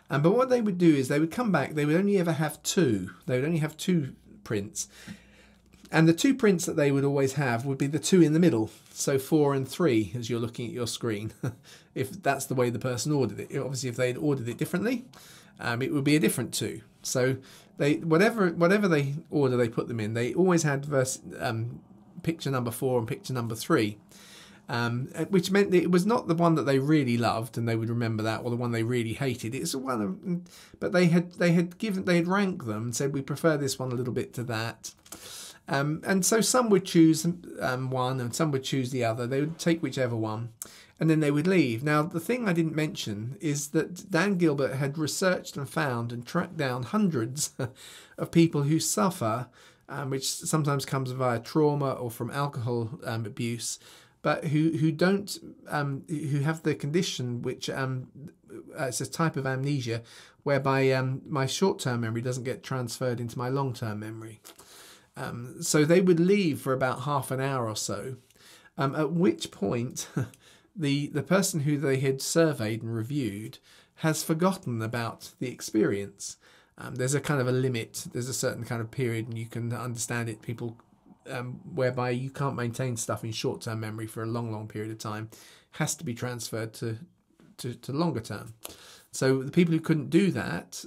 But what they would do is they would come back. They would only ever have 2. They would only have 2 prints. And the 2 prints that they would always have would be the 2 in the middle. So 4 and 3 as you're looking at your screen, if that's the way the person ordered it. Obviously, if they'd ordered it differently, it would be a different 2. So whatever they order they put them in, they always had picture number 4 and picture number 3. Which meant that it was not the one that they really loved and they would remember that, or the one they really hated. It's one but they had ranked them and said, we prefer this one a little bit to that. And so some would choose one and some would choose the other. They would take whichever one and then they would leave. Now, the thing I didn't mention is that Dan Gilbert had researched and found and tracked down hundreds of people who suffer, which sometimes comes via trauma or from alcohol abuse, but who have the condition which it's a type of amnesia whereby my short-term memory doesn't get transferred into my long-term memory. So they would leave for about half an hour or so, at which point the person who they had surveyed and reviewed has forgotten about the experience. There's a kind of a limit. There's a certain kind of period, and you can understand it. People whereby you can't maintain stuff in short-term memory for a long period of time, has to be transferred to longer term. So the people who couldn't do that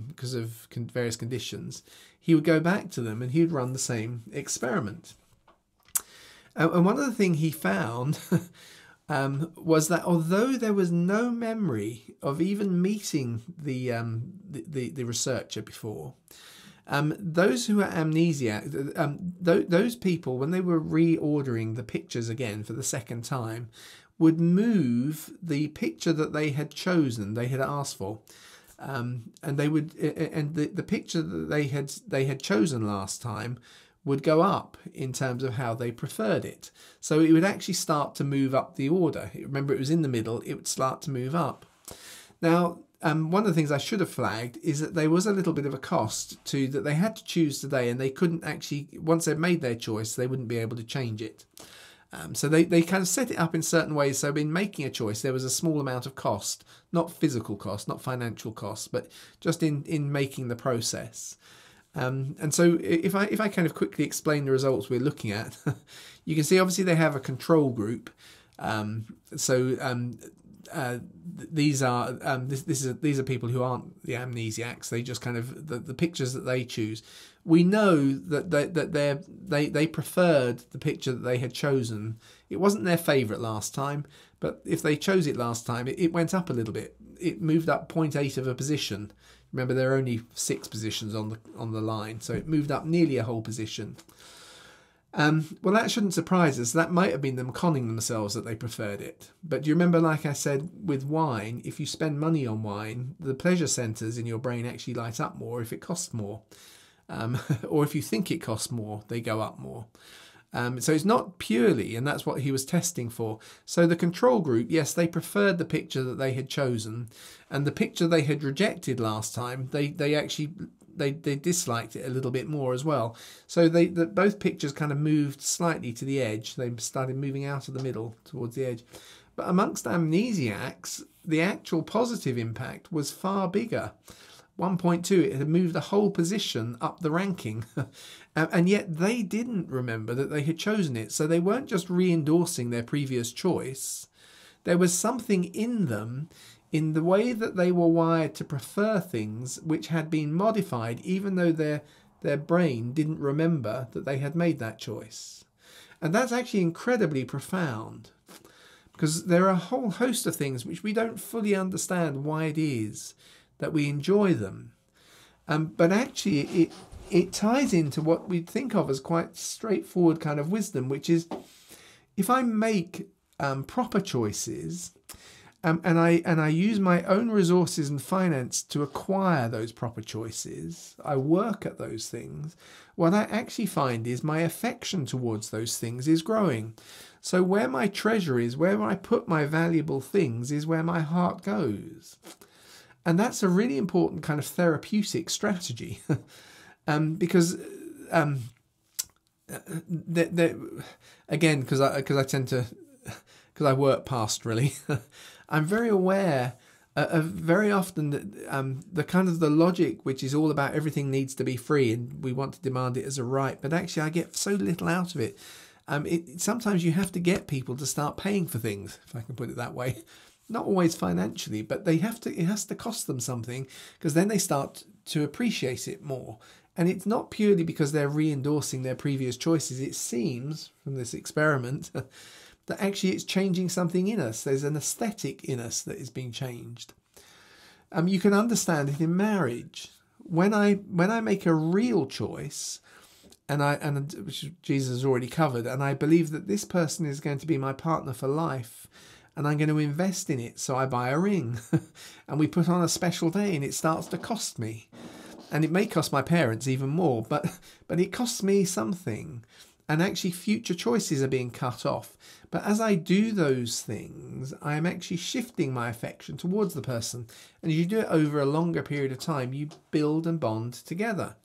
because of various conditions, he would go back to them and he would run the same experiment. And one of the things he found was that although there was no memory of even meeting the researcher before, those who were amnesiac, those people, when they were reordering the pictures again for the second time, would move the picture that they had chosen, they had asked for, and they would, and the picture that they had chosen last time would go up in terms of how they preferred it. So it would actually start to move up the order. Remember, it was in the middle, it would start to move up. Now, one of the things I should have flagged is that there was a little bit of a cost to that they had to choose today, and they couldn't actually, once they'd made their choice, they wouldn't be able to change it. So they kind of set it up in certain ways. So in making a choice, there was a small amount of cost, not physical cost, not financial cost, but just in making the process. And so if I kind of quickly explain the results we're looking at, you can see obviously they have a control group. These are these are people who aren't the amnesiacs. They just kind of the pictures that they choose. We know that they preferred the picture that they had chosen. It wasn't their favourite last time, but if they chose it last time, it went up a little bit. It moved up 0.8 of a position. Remember, there are only 6 positions on the line, so it moved up nearly a whole position. Well, that shouldn't surprise us. That might have been them conning themselves that they preferred it. But do you remember, like I said, with wine, if you spend money on wine, the pleasure centres in your brain actually light up more if it costs more. Or if you think it costs more, they go up more. So it's not purely, and that's what he was testing for. So the control group, yes, they preferred the picture that they had chosen, and the picture they had rejected last time, they disliked it a little bit more as well. So both pictures kind of moved slightly to the edge. They started moving out of the middle towards the edge. But amongst amnesiacs, the actual positive impact was far bigger. 1.2, it had moved a whole position up the ranking. And yet they didn't remember that they had chosen it. So they weren't just re-endorsing their previous choice. There was something in them, in the way that they were wired to prefer things, which had been modified, even though their brain didn't remember that they had made that choice. And that's actually incredibly profound, because there are a whole host of things which we don't fully understand why it is that we enjoy them. But actually it ties into what we'd think of as quite straightforward kind of wisdom, which is if I make proper choices, and I use my own resources and finance to acquire those proper choices, I work at those things, what I actually find is my affection towards those things is growing. So where my treasure is, where I put my valuable things, is where my heart goes. And that's a really important kind of therapeutic strategy. Because again, because I tend to, because I work pastorally, I'm very aware of very often that the kind of the logic which is all about everything needs to be free and we want to demand it as a right, but actually I get so little out of it. Sometimes you have to get people to start paying for things, if I can put it that way. Not always financially, but it has to cost them something, because then they start to appreciate it more. And it's not purely because they're re-endorsing their previous choices. It seems from this experiment that actually it's changing something in us. There's an aesthetic in us that is being changed. You can understand it in marriage. When I make a real choice, which Jesus has already covered, and I believe that this person is going to be my partner for life, and I'm going to invest in it, so I buy a ring, and we put on a special day, and it starts to cost me. And it may cost my parents even more, but it costs me something. And actually future choices are being cut off. But as I do those things, I am actually shifting my affection towards the person. And as you do it over a longer period of time, you build and bond together.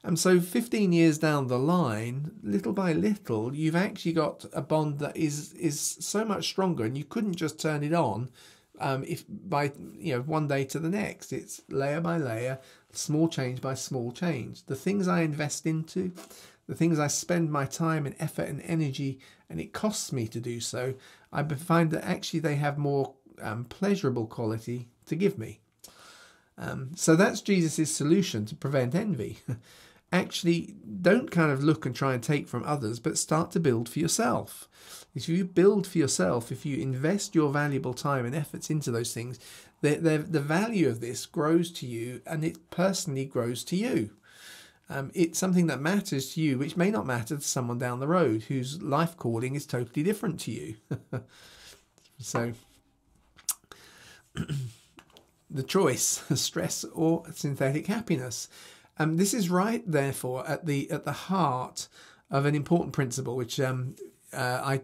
And so 15 years down the line, little by little, you've actually got a bond that is so much stronger, and you couldn't just turn it on if by one day to the next. It's layer by layer, small change by small change. The things I invest into, the things I spend my time and effort and energy, and it costs me to do so, I find that actually they have more pleasurable quality to give me. So that's Jesus' solution to prevent envy. Actually, don't kind of look and try and take from others, but start to build for yourself. If you build for yourself, if you invest your valuable time and efforts into those things, the value of this grows to you, and it personally grows to you. It's something that matters to you, which may not matter to someone down the road whose life calling is totally different to you. So, the choice, stress or synthetic happiness. This is right, therefore, at the heart of an important principle, which I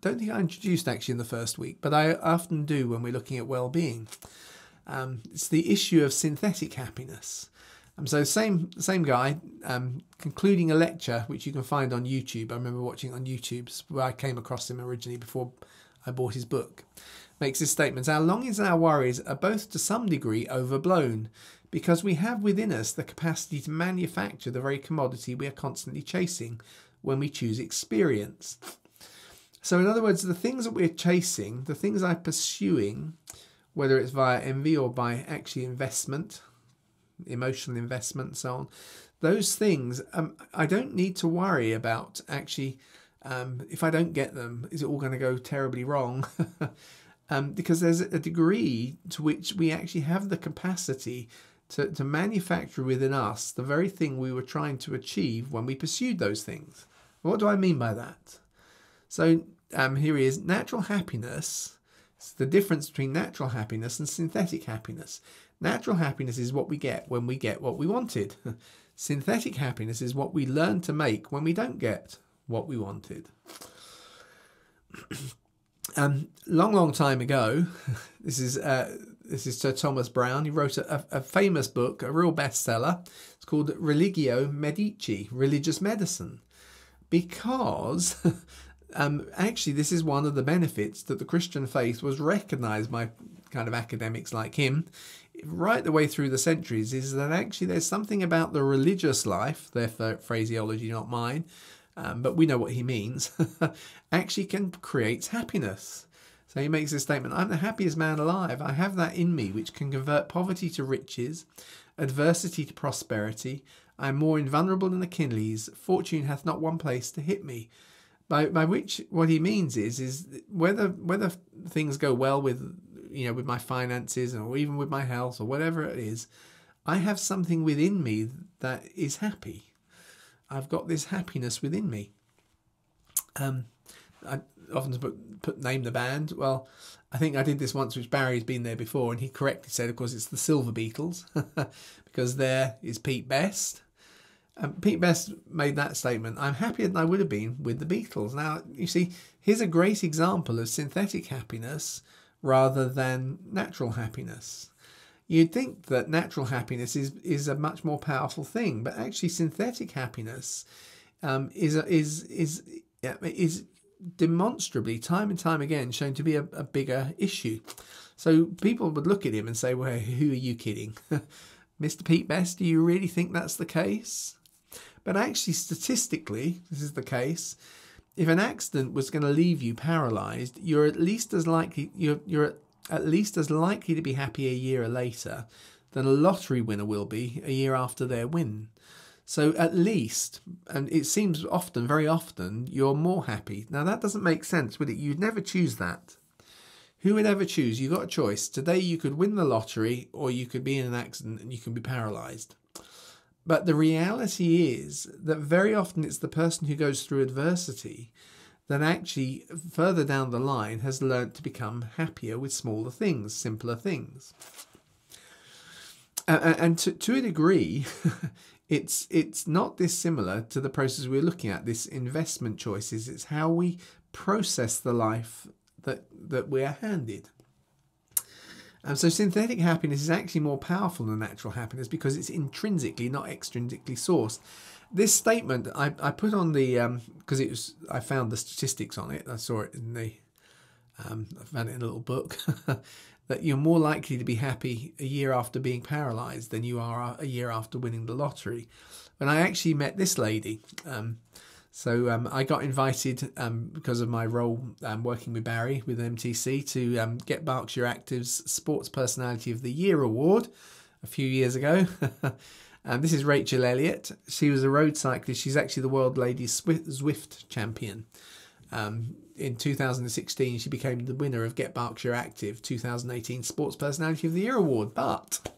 don't think I introduced actually in the first week, but I often do when we're looking at well-being. It's the issue of synthetic happiness. So same guy, concluding a lecture, which you can find on YouTube. I remember watching it on YouTube, where I came across him originally before I bought his book. Makes this statement: our longings and our worries are both to some degree overblown, because we have within us the capacity to manufacture the very commodity we are constantly chasing when we choose experience. So in other words, the things that we're chasing, the things I'm pursuing, whether it's via envy or by actually investment, emotional investment and so on, those things, I don't need to worry about actually, if I don't get them, is it all going to go terribly wrong? Because there's a degree to which we actually have the capacity to manufacture within us the very thing we were trying to achieve when we pursued those things. What do I mean by that? So here he is. Natural happiness, it's the difference between natural happiness and synthetic happiness. Natural happiness is what we get when we get what we wanted. Synthetic happiness is what we learn to make when we don't get what we wanted. Long time ago, this is Sir Thomas Browne. He wrote a famous book, a real bestseller. It's called Religio Medici, Religious Medicine, because actually this is one of the benefits that the Christian faith was recognised by kind of academics like him right the way through the centuries, is that actually there's something about the religious life, their phraseology, not mine, but we know what he means, actually creates happiness. So he makes this statement: I'm the happiest man alive. I have that in me which can convert poverty to riches, adversity to prosperity. I am more invulnerable than Achilles. Fortune hath not one place to hit me. By which what he means is whether things go well with my finances or even with my health or whatever it is, I have something within me that is happy. I've got this happiness within me. I often name the band. Well, I think I did this once, which Barry's been there before, and he correctly said, of course, it's the Silver Beatles, because there is Pete Best. Pete Best made that statement: I'm happier than I would have been with the Beatles. Now, you see, here's a great example of synthetic happiness rather than natural happiness. You'd think that natural happiness is a much more powerful thing, but actually synthetic happiness is demonstrably, time and time again, shown to be a bigger issue. So people would look at him and say, well, who are you kidding? Mr. Pete Best, do you really think that's the case? But actually, statistically, this is the case. If an accident was going to leave you paralysed, you're at least as likely to be happy a year later than a lottery winner will be a year after their win. So at least, and it seems often, very often, you're more happy. Now that doesn't make sense, would it? You'd never choose that. Who would ever choose? You've got a choice. Today you could win the lottery, or you could be in an accident and you can be paralysed. But the reality is that very often it's the person who goes through adversity that actually further down the line has learnt to become happier with smaller things, simpler things. And to a degree, it's not dissimilar to the process we're looking at, this investment choices. It's how we process the life that we're handed. And so synthetic happiness is actually more powerful than natural happiness because it's intrinsically, not extrinsically sourced. This statement I put on the because I found the statistics on it. I saw it in I found it in a little book that you're more likely to be happy a year after being paralysed than you are a year after winning the lottery. And I actually met this lady. So I got invited because of my role working with Barry with MTC to get Berkshire Active's Sports Personality of the Year award a few years ago. This is Rachel Elliott. She was a road cyclist. She's actually the World Ladies Zwift champion. In 2016, she became the winner of Get Berkshire Active 2018 Sports Personality of the Year award. But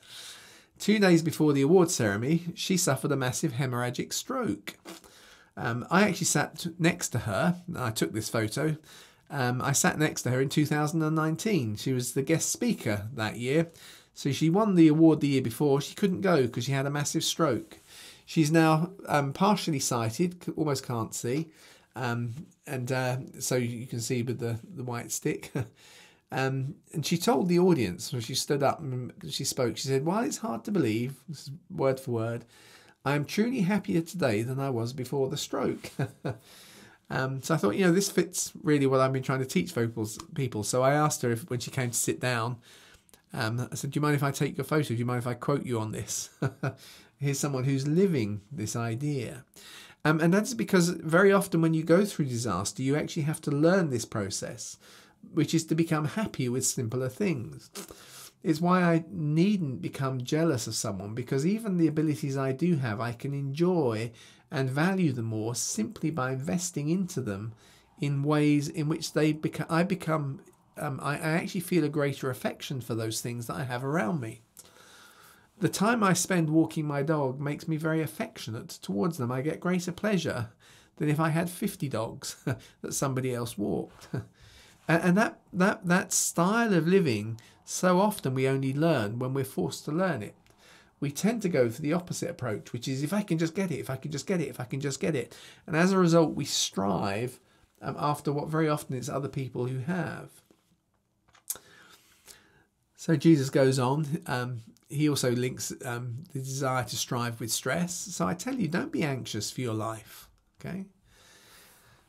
2 days before the award ceremony, she suffered a massive hemorrhagic stroke. I actually sat next to her. I took this photo. I sat next to her in 2019. She was the guest speaker that year. So she won the award the year before. She couldn't go because she had a massive stroke. She's now partially sighted, almost can't see. So you can see with the white stick. And she told the audience, when she stood up and she spoke, she said, "While it's hard to believe," this is word for word, "I am truly happier today than I was before the stroke." So I thought, this fits really what I've been trying to teach people. So I asked her when she came to sit down, I said, "Do you mind if I take your photo? Do you mind if I quote you on this?" Here's someone who's living this idea. And that's because very often when you go through disaster, you actually have to learn this process, which is to become happy with simpler things. It's why I needn't become jealous of someone, because even the abilities I do have, I can enjoy and value them more simply by investing into them in ways in which I actually feel a greater affection for those things that I have around me. The time I spend walking my dog makes me very affectionate towards them. I get greater pleasure than if I had 50 dogs that somebody else walked. And that style of living, so often we only learn when we're forced to learn it. We tend to go for the opposite approach, which is if I can just get it, if I can just get it, if I can just get it. And as a result, we strive after what very often it's other people who have. So Jesus goes on. He also links the desire to strive with stress. So I tell you, don't be anxious for your life, okay?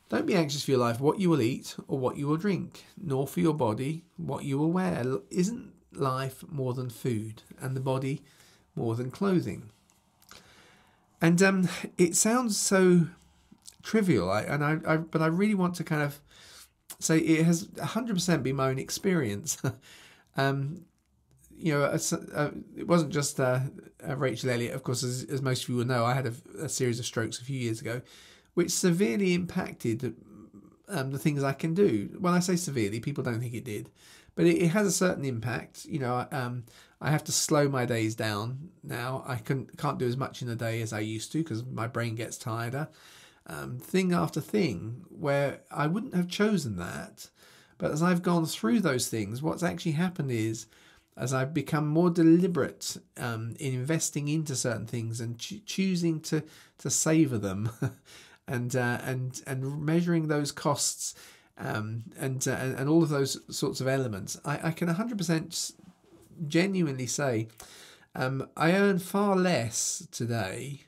Don't be anxious for your life, what you will eat or what you will drink, nor for your body, what you will wear. Isn't life more than food, and the body more than clothing? And it sounds so trivial, but I really want to kind of say it has 100% been my own experience. It wasn't just Rachel Elliott. Of course, as most of you will know, I had a series of strokes a few years ago, which severely impacted the things I can do. When I say severely, people don't think it did, but it has a certain impact. I have to slow my days down now. I can't do as much in a day as I used to because my brain gets tireder. Thing after thing where I wouldn't have chosen that, but as I've gone through those things, what's actually happened is, as I've become more deliberate in investing into certain things and choosing to savour them, and measuring those costs, and all of those sorts of elements, I can 100% genuinely say I earn far less today.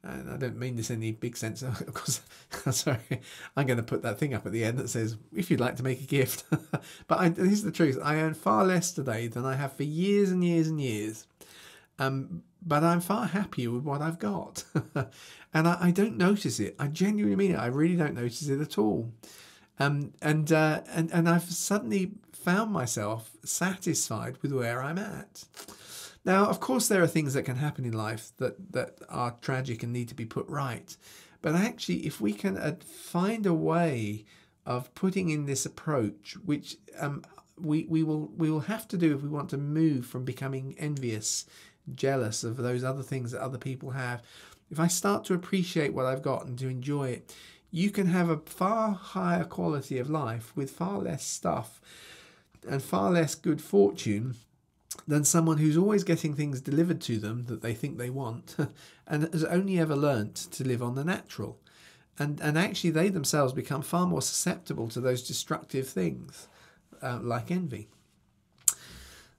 And I don't mean this in any big sense, of course. Sorry, I'm going to put that thing up at the end that says, if you'd like to make a gift. But this is the truth. I earn far less today than I have for years and years and years. But I'm far happier with what I've got. And I don't notice it. I genuinely mean it. I really don't notice it at all. And I've suddenly found myself satisfied with where I'm at. Now, of course, there are things that can happen in life that are tragic and need to be put right. But actually, if we can find a way of putting in this approach, which we will have to do if we want to move from becoming envious, jealous of those other things that other people have. If I start to appreciate what I've got and to enjoy it, you can have a far higher quality of life with far less stuff and far less good fortune than someone who's always getting things delivered to them that they think they want and has only ever learnt to live on the natural. And actually they themselves become far more susceptible to those destructive things, like envy.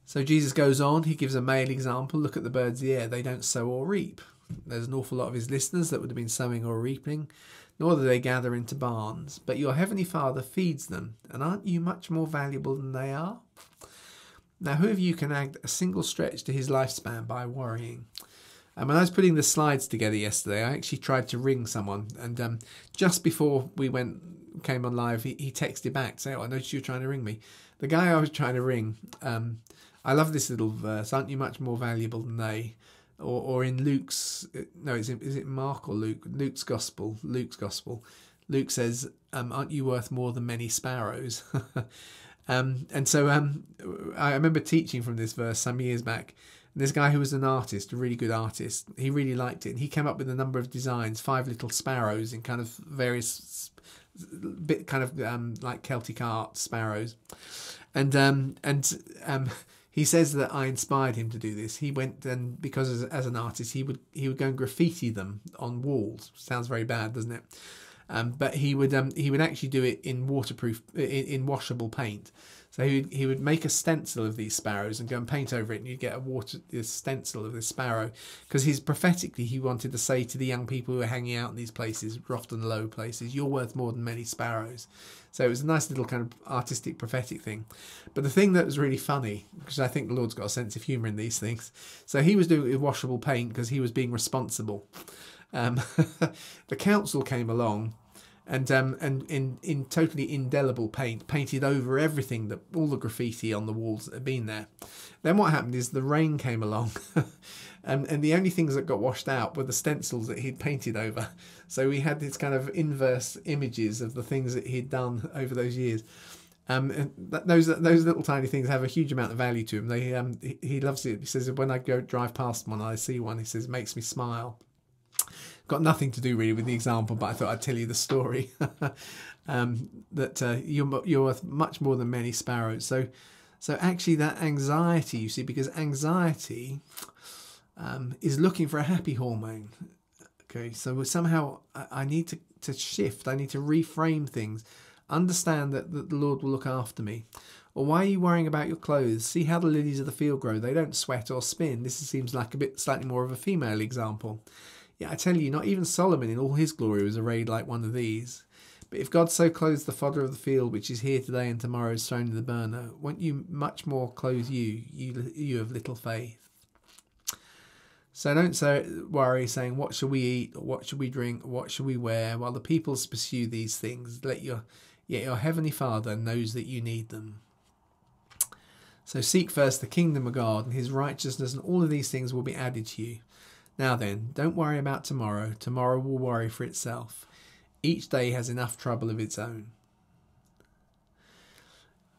So Jesus goes on, he gives a male example. Look at the birds of the air, they don't sow or reap. There's an awful lot of his listeners that would have been sowing or reaping, nor do they gather into barns. But your heavenly Father feeds them, and aren't you much more valuable than they are? Now, who of you can add a single stretch to his lifespan by worrying? And when I was putting the slides together yesterday, I actually tried to ring someone. And just before we came on live, he texted back to say, "Oh, I noticed you were trying to ring me." The guy I was trying to ring, I love this little verse, "Aren't you much more valuable than they?" Or in Luke's, no, is it Mark or Luke? Luke's Gospel. Luke says, "Aren't you worth more than many sparrows?" And so I remember teaching from this verse some years back. And this guy who was an artist, a really good artist, he really liked it. And he came up with a number of designs, 5 little sparrows in kind of various, like Celtic art sparrows. And He says that I inspired him to do this. He went, and because as an artist, he would go and graffiti them on walls. Sounds very bad, doesn't it? But he would actually do it in waterproof, in washable paint. So he would make a stencil of these sparrows and go and paint over it, and you'd get a stencil of this sparrow, because prophetically he wanted to say to the young people who are hanging out in these places, often low places, you're worth more than many sparrows. So it was a nice little kind of artistic, prophetic thing. But the thing that was really funny, because I think the Lord's got a sense of humour in these things, so he was doing it with washable paint because he was being responsible. The council came along and in totally indelible paint painted over everything, that all the graffiti on the walls that had been there. Then what happened is the rain came along and the only things that got washed out were the stencils that he'd painted over. So we had this kind of inverse images of the things that he'd done over those years. And those little tiny things have a huge amount of value to him. He loves it. He says, when I go drive past one, I see one, he says, it makes me smile. Got nothing to do really with the example, but I thought I'd tell you the story. That you're worth much more than many sparrows. So actually that anxiety, you see, because anxiety is looking for a happy hormone. Okay, so somehow I need to shift. I need to reframe things. Understand that the Lord will look after me. Or why are you worrying about your clothes? See how the lilies of the field grow. They don't sweat or spin. This seems like slightly more of a female example. Yeah, I tell you, not even Solomon in all his glory was arrayed like one of these. But if God so clothes the fodder of the field, which is here today and tomorrow is thrown in the burner, won't you much more clothe you of little faith? So don't worry saying, what shall we eat, or what shall we drink, or what shall we wear, while the peoples pursue these things. Yet your heavenly Father knows that you need them. So seek first the kingdom of God and his righteousness, and all of these things will be added to you. Now then, don't worry about tomorrow. Tomorrow will worry for itself. Each day has enough trouble of its own.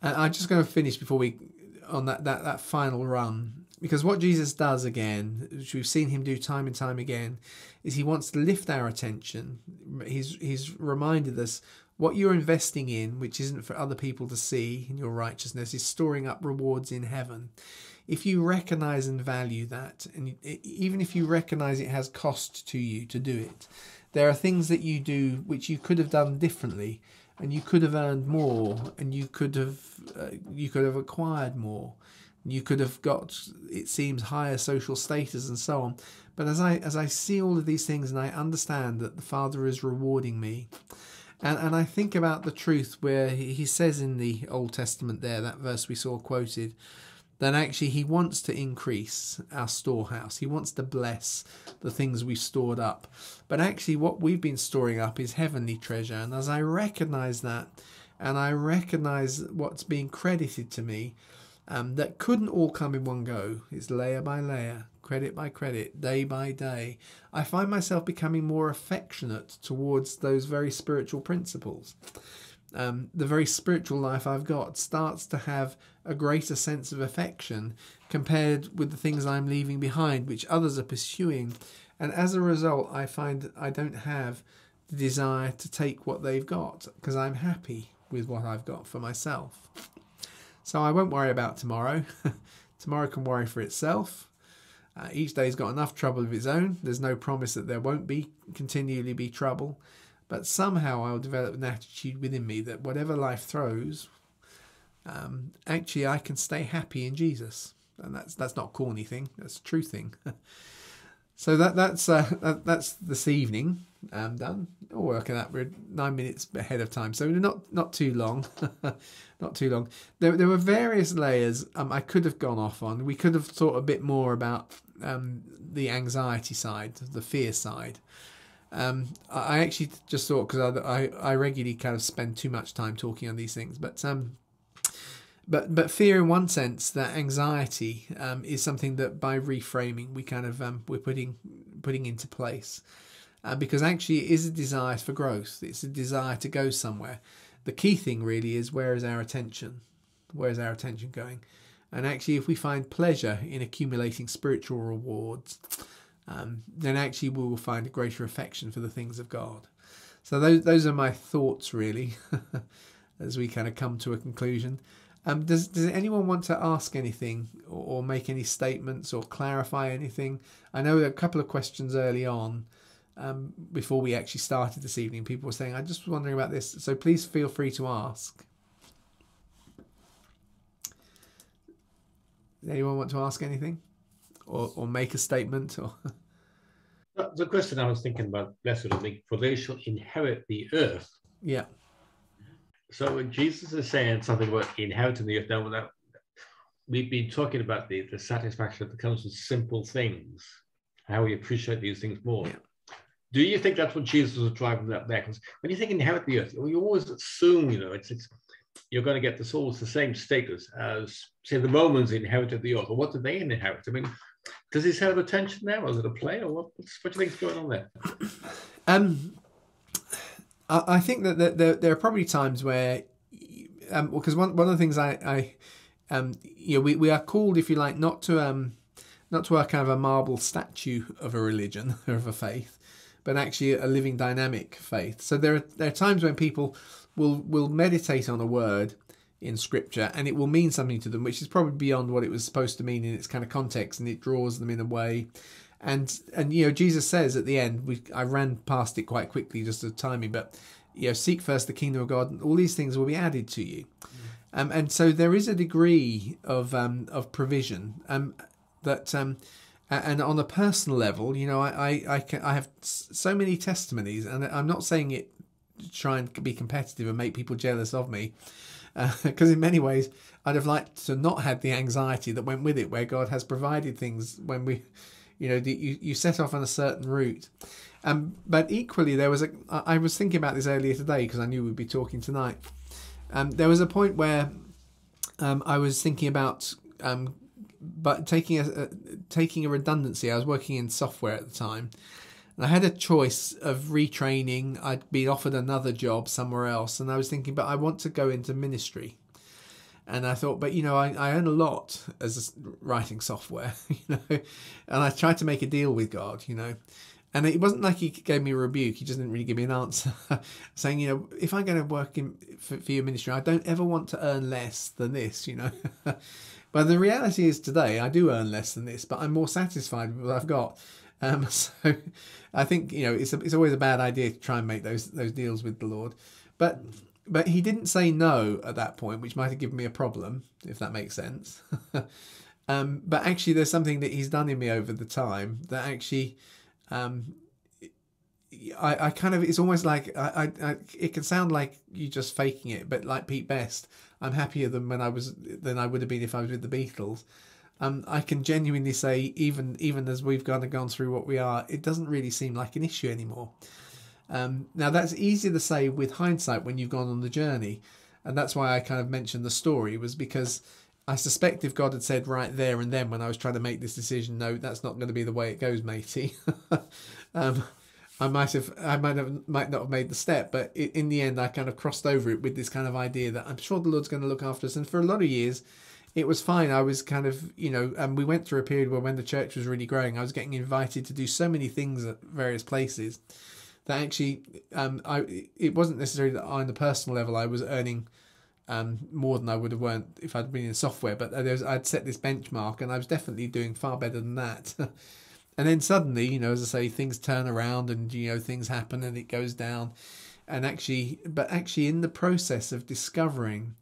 And I'm just going to finish before we on that final run, because what Jesus does again, which we've seen him do time and time again, is he wants to lift our attention. He's reminded us what you're investing in, which isn't for other people to see in your righteousness, is storing up rewards in heaven. If you recognize and value that, and even if you recognize it has cost to you to do it, there are things that you do which you could have done differently, and you could have earned more, and you could have acquired more, you could have got, it seems, higher social status and so on. But as I see all of these things and I understand that the Father is rewarding me, and I think about the truth where he says in the Old Testament there, that verse we saw quoted, that actually he wants to increase our storehouse. He wants to bless the things we've stored up. But actually what we've been storing up is heavenly treasure. And as I recognize that, and I recognize what's being credited to me, that couldn't all come in one go. It's layer by layer, credit by credit, day by day. I find myself becoming more affectionate towards those very spiritual principles. The very spiritual life I've got starts to have a greater sense of affection compared with the things I'm leaving behind, which others are pursuing. And as a result, I find I don't have the desire to take what they've got, because I'm happy with what I've got for myself. So I won't worry about tomorrow. Tomorrow can worry for itself. Each day's got enough trouble of its own. There's no promise that there won't continually be trouble. But somehow I'll develop an attitude within me that whatever life throws, actually I can stay happy in Jesus. And that's not a corny thing. That's a true thing. So that's this evening. Done. Oh, working that we're 9 minutes ahead of time, so not too long. Not too long. There were various layers I could have gone off on. We could have thought a bit more about the anxiety side, the fear side. I actually just thought, because I regularly kind of spend too much time talking on these things, but fear in one sense, that anxiety is something that by reframing we kind of we're putting into place, because actually it is a desire for growth. It's a desire to go somewhere. The key thing really is, where is our attention? Where is our attention going? And actually, if we find pleasure in accumulating spiritual rewards, then actually we will find a greater affection for the things of God. So those are my thoughts really, as we kind of come to a conclusion. Does anyone want to ask anything or make any statements or clarify anything? I know a couple of questions early on, before we actually started this evening. People were saying, "I just was wondering about this," so please feel free to ask. Does anyone want to ask anything or make a statement? Or The question I was thinking about, blessed are the, for they shall inherit the earth. yeah. So when Jesus is saying something about inheriting the earth, now we've been talking about the satisfaction that comes with simple things, how we appreciate these things more. Yeah. Do you think that's what Jesus was driving up there? Because when you think inherit the earth, you always assume, it's you're going to get this almost the same status as, say, the Romans inherited the earth. Or what did they inherit? I mean, does he have attention there? Was it a play? Or what do you think is going on there? I think that there are probably times where, because one of the things we are called, if you like, not to a kind of a marble statue of a religion or of a faith, but actually a living dynamic faith. So there are times when people will meditate on a word in scripture and it will mean something to them, which is probably beyond what it was supposed to mean in its kind of context, and it draws them in a way. And Jesus says at the end, I ran past it quite quickly just as timing, but seek first the kingdom of God, and all these things will be added to you. And so there is a degree of provision that. And on a personal level, I have so many testimonies, and I'm not saying it to try and be competitive and make people jealous of me, because in many ways I'd have liked to not have the anxiety that went with it, where God has provided things when we, you set off on a certain route. But equally, I was thinking about this earlier today because I knew we'd be talking tonight. There was a point where I was thinking about. But taking a redundancy. I was working in software at the time, and I had a choice of retraining. I'd been offered another job somewhere else, and I was thinking, but I want to go into ministry. And I thought, but I earn a lot as writing software, and I tried to make a deal with God, and it wasn't like he gave me a rebuke. He just didn't really give me an answer, saying, if I'm going to work for your ministry, I don't ever want to earn less than this, But the reality is today I do earn less than this, but I'm more satisfied with what I've got. So I think it's always a bad idea to try and make those deals with the Lord. But he didn't say no at that point, which might have given me a problem, if that makes sense. But actually, there's something that he's done in me over the time that actually, I kind of, it's almost like it can sound like you just faking it, but like Pete Best, I'm happier than I would have been if I was with the Beatles. I can genuinely say, even as we've gone through what we are, it doesn't really seem like an issue anymore. Now that's easier to say with hindsight when you've gone on the journey, and that's why I kind of mentioned the story, was because I suspect if God had said right there and then when I was trying to make this decision, no, that's not going to be the way it goes, matey. I might not have made the step, but in the end, I kind of crossed over it with this kind of idea that I'm sure the Lord's going to look after us. And for a lot of years, it was fine. I was kind of, and we went through a period where when the church was really growing, I was getting invited to do so many things at various places that actually, it wasn't necessarily that on the personal level I was earning more than I would have earned if I'd been in software, but I'd set this benchmark and I was definitely doing far better than that. And then suddenly, as I say, things turn around and, things happen and it goes down. And actually in the process of discovering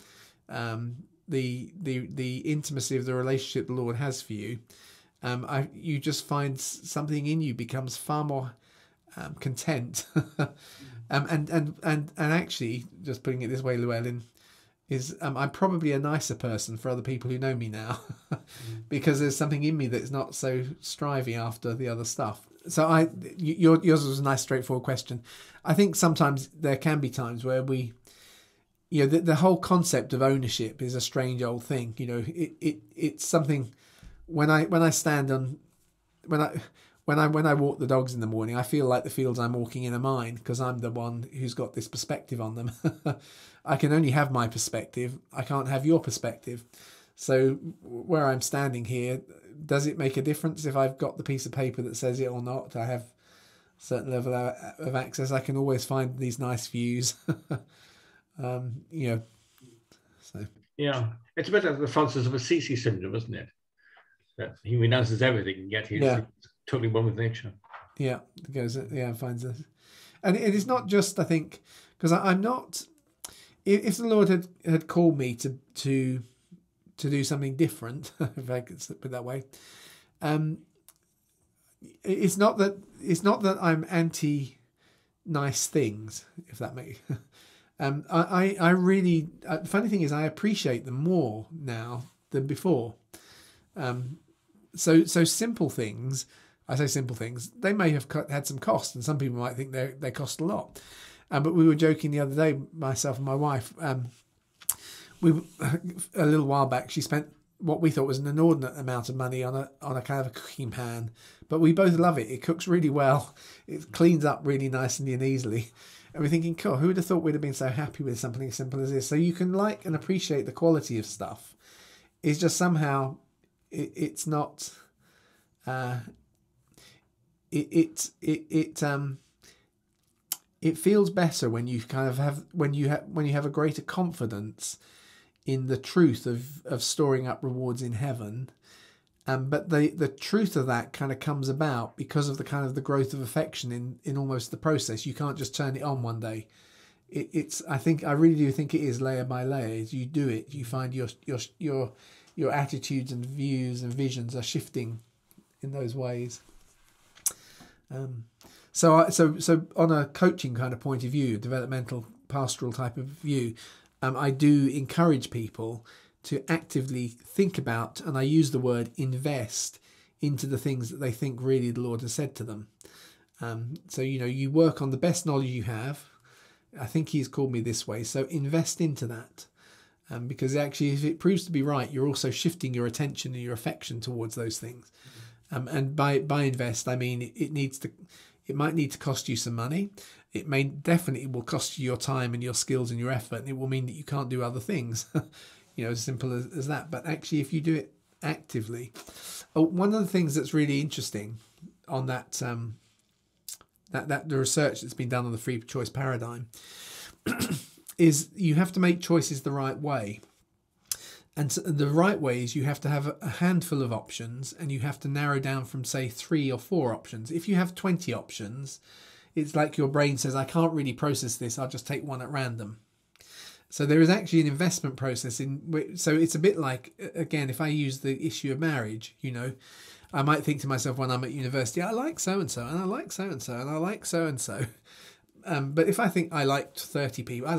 the intimacy of the relationship the Lord has for you, you just find something in you becomes far more content. And actually, just putting it this way, Llewellyn, is I'm probably a nicer person for other people who know me now because there's something in me that's not so striving after the other stuff. So yours was a nice straightforward question. I think sometimes there can be times where we, the whole concept of ownership is a strange old thing. It's something when I stand on, when I walk the dogs in the morning, I feel like the fields I'm walking in are mine because I'm the one who's got this perspective on them. I can only have my perspective. I can't have your perspective. So where I'm standing here, does it make a difference if I've got the piece of paper that says it or not? I have a certain level of access. I can always find these nice views. So. Yeah, it's a bit like the Francis of Assisi syndrome, isn't it? That he renounces everything, yet he's Yeah, totally one with nature. yeah, goes, yeah, finds us. And it is not just, I think, because I'm not. If the Lord had called me to do something different, if I could put it that way, um, it's not that I'm anti nice things, if that makes. I really, funny thing is, I appreciate them more now than before. So simple things. I say simple things. They may have had some cost, and some people might think they cost a lot. But we were joking the other day, myself and my wife. We a little while back, she spent what we thought was an inordinate amount of money on a kind of a cooking pan, but we both love it. It cooks really well. It cleans up really nicely and easily. And we're thinking, cool, who would have thought we'd have been so happy with something as simple as this? So you can like and appreciate the quality of stuff. It's just somehow it's not. It feels better when you kind of have when you have a greater confidence in the truth of storing up rewards in heaven. But the truth of that kind of comes about because of the kind of the growth of affection in almost the process. You can't just turn it on one day. I really do think it is layer by layer. As you do it, you find your attitudes and views and visions are shifting in those ways. So on a coaching kind of point of view, developmental pastoral type of view, I do encourage people to actively think about, and I use the word invest into the things that they think really the Lord has said to them. So, you work on the best knowledge you have. I think he's called me this way. So invest into that. Because actually, if it proves to be right, you're also shifting your attention and your affection towards those things. And by invest, I mean, it might need to cost you some money. It may definitely will cost you your time and your skills and your effort. And it will mean that you can't do other things, as simple as that. But actually, if you do it actively, one of the things that's really interesting on that the research that's been done on the free choice paradigm is you have to make choices the right way. And so the right way is you have to have a handful of options, and you have to narrow down from, say, 3 or 4 options. If you have 20 options, it's like your brain says, I can't really process this, I'll just take one at random. So there is actually an investment process so it's a bit like, again, if I use the issue of marriage, I might think to myself when I'm at university, I like so-and-so, and I like so-and-so, and I like so-and-so. But if I think I liked 30 people,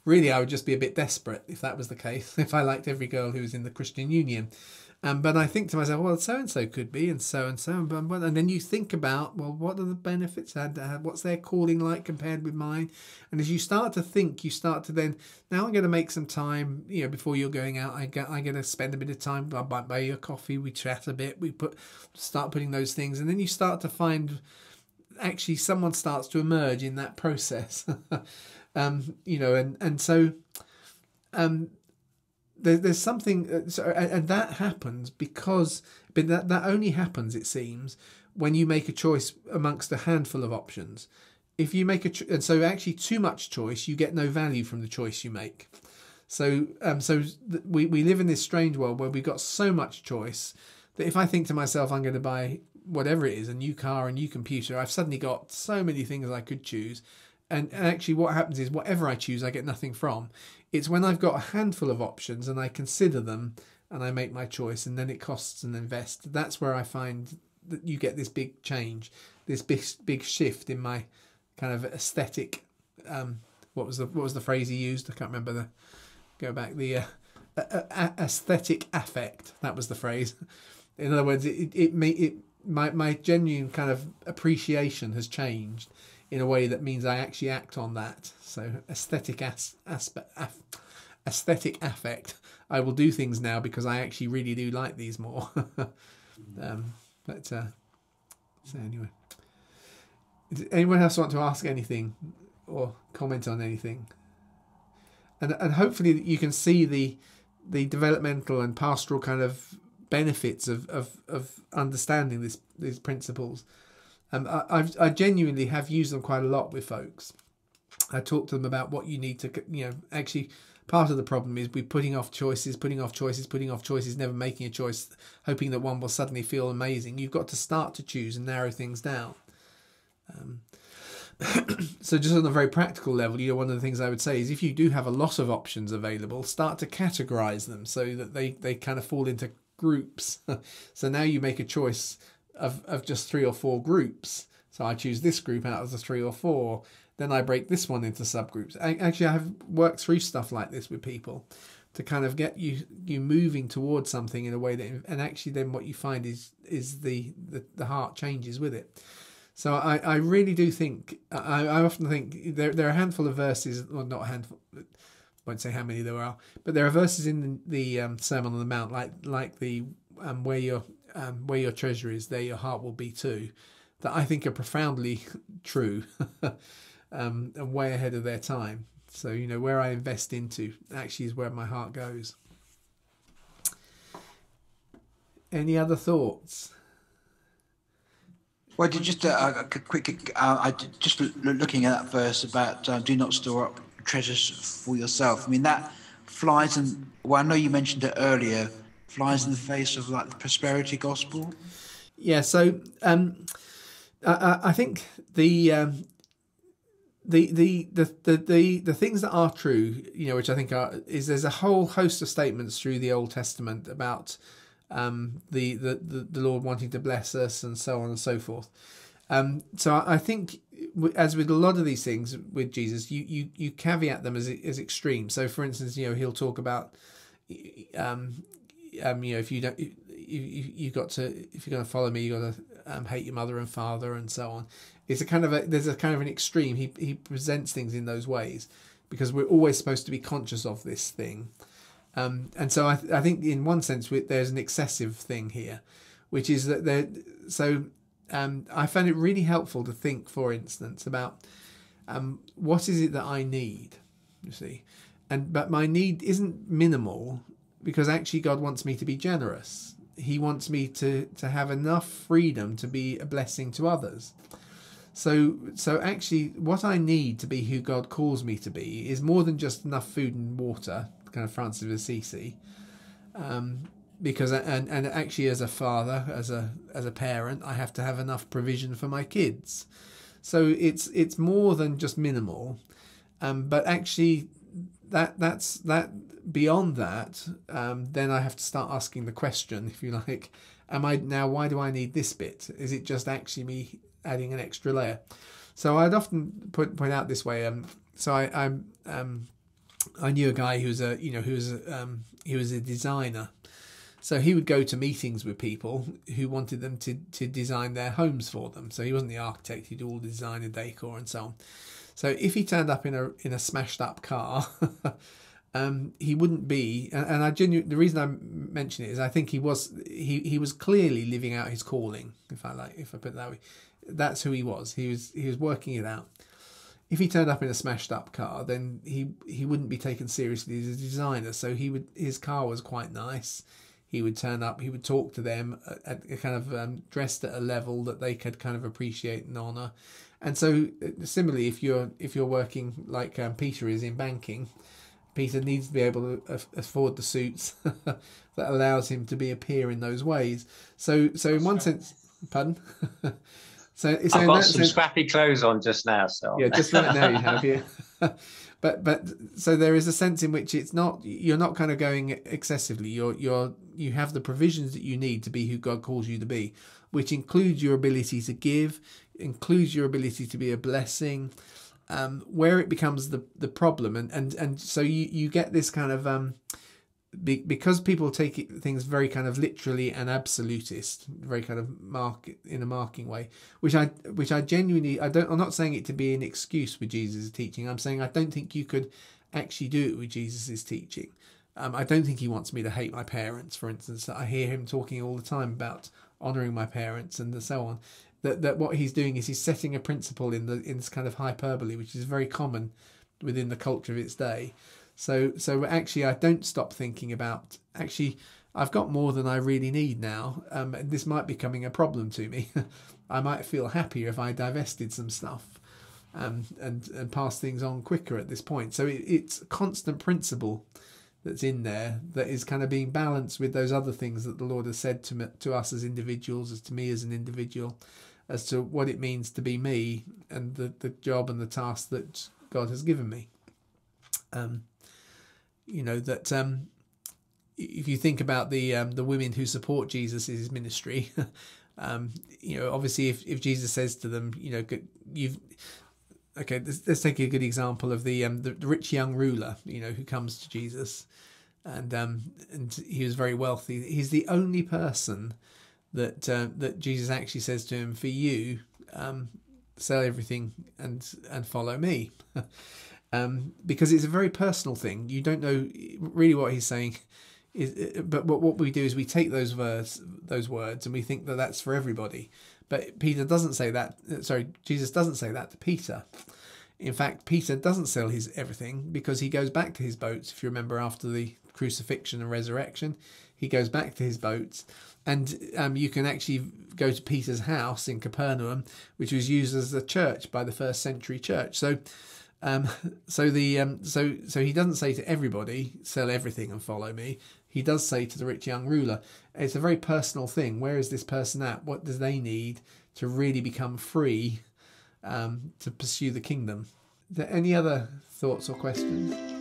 really I would just be a bit desperate if that was the case, if I liked every girl who was in the Christian Union. But I think to myself, well, so-and-so could be, and so-and-so. And then you think about, well, what are the benefits? What's their calling like compared with mine? And as you start to think, you start to then, now I'm going to make some time, before you're going out, I'm going to spend a bit of time, I'll buy you a coffee, we chat a bit, start putting those things. And then you start to find, actually someone starts to emerge in that process. There's something, and that happens because, but that only happens, it seems, when you make a choice amongst a handful of options. If you make and so actually too much choice, you get no value from the choice you make. So we live in this strange world where we've got so much choice that if I think to myself, I'm going to buy whatever it is, a new car, a new computer, I've suddenly got so many things I could choose. And actually what happens is whatever I choose, I get nothing from. It's when I've got a handful of options and I consider them and I make my choice, and then it costs and invest. That's where I find that you get this big change, this big shift in my kind of aesthetic. What was the phrase he used? I can't remember. The aesthetic affect. That was the phrase. In other words, my genuine kind of appreciation has changed in a way that means I actually act on that. So aesthetic affect. I will do things now because I actually really do like these more. So anyway, does anyone else want to ask anything or comment on anything? And hopefully you can see the developmental and pastoral kind of benefits of understanding these principles. I genuinely have used them quite a lot with folks. I talk to them about what you need to, actually part of the problem is we're putting off choices, never making a choice, hoping that one will suddenly feel amazing. You've got to start to choose and narrow things down. So just on a very practical level, one of the things I would say is if you do have a lot of options available, start to categorize them so that they kind of fall into groups. So now you make a choice of just 3 or 4 groups. So I choose this group out of the 3 or 4. Then I break this one into subgroups. Actually, I have worked through stuff like this with people to kind of get you moving towards something in a way that, and actually then what you find is the heart changes with it. So I really do think, I often think there are a handful of verses, well, not a handful, I won't say how many there are, but there are verses in the Sermon on the Mount, like the where your treasure is, there your heart will be too, that I think are profoundly true and way ahead of their time. So, where I invest into actually is where my heart goes. Any other thoughts? Well, just a quick. Just looking at that verse about do not store up treasures for yourself. I mean, that flies in. Well, I know you mentioned it earlier. Flies in the face of like the prosperity gospel. Yeah. So I think the things that are true, which I think is there's a whole host of statements through the Old Testament about the Lord wanting to bless us and so on and so forth. So I think, as with a lot of these things with Jesus, you caveat them as extreme. So for instance, he'll talk about if you don't, if you're going to follow me, you got to hate your mother and father and so on. It's there's a kind of an extreme. He presents things in those ways because we're always supposed to be conscious of this thing. And so I think in one sense there's an excessive thing here, which is that I found it really helpful to think, for instance, about what is it that I need, you see, but my need isn't minimal because actually God wants me to be generous. He wants me to have enough freedom to be a blessing to others. So actually what I need to be who God calls me to be is more than just enough food and water, kind of Francis of Assisi, because and actually as a father, as a parent, I have to have enough provision for my kids. So it's more than just minimal, but actually that's beyond that. Then I have to start asking the question, if you like, why do I need this bit? Is it just actually me adding an extra layer? So I'd often point out this way. So I knew a guy who was a designer. So he would go to meetings with people who wanted them to design their homes for them. So he wasn't the architect; he'd do all the design and decor and so on. So if he turned up in a smashed up car, he wouldn't be. And the reason I mention it is I think he was clearly living out his calling. If I put it that way, that's who he was. He was working it out. If he turned up in a smashed up car, then he wouldn't be taken seriously as a designer. So his car was quite nice. He would turn up. He would talk to them at kind of dressed at a level that they could kind of appreciate and honour. And so similarly, if you're working like Peter is in banking, Peter needs to be able to afford the suits that allows him to appear in those ways. So in one sense, pardon. So I've got some scrappy clothes on just now, so yeah, just right now you have, yeah. But so there is a sense in which you're not kind of going excessively. You have the provisions that you need to be who God calls you to be, which includes your ability to give, includes your ability to be a blessing. Where it becomes the problem, and so you get this kind of because people take things very kind of literally and absolutist, very kind of marking way, which I genuinely I'm not saying it to be an excuse with Jesus' teaching. I'm saying I don't think you could actually do it with Jesus' teaching. I don't think he wants me to hate my parents, for instance. I hear him talking all the time about honouring my parents and so on. That what he's doing is he's setting a principle in this kind of hyperbole, which is very common within the culture of its day. So actually, I don't stop thinking about, actually, I've got more than I really need now. This might be becoming a problem to me. I might feel happier if I divested some stuff. and pass things on quicker at this point. So it's a constant principle that's in there that is kind of being balanced with those other things that the Lord has said to us as individuals, as to me as an individual, as to what it means to be me and the job and the task that God has given me. If you think about the women who support Jesus in his ministry, obviously if Jesus says to them, let's take a good example of the rich young ruler, who comes to Jesus, and he was very wealthy. He's the only person that Jesus actually says to him, for you, sell everything and follow me. Because it's a very personal thing. You don't know really what he's saying. But what we do is we take those words, and we think that that's for everybody. But Peter doesn't say that. Sorry, Jesus doesn't say that to Peter. In fact, Peter doesn't sell his everything, because he goes back to his boats. If you remember, after the crucifixion and resurrection, he goes back to his boats. And you can actually go to Peter's house in Capernaum, which was used as a church by the first century church. So he doesn't say to everybody, sell everything and follow me. He does say to the rich young ruler, it's a very personal thing. Where is this person at? What do they need to really become free, to pursue the kingdom? Are there any other thoughts or questions?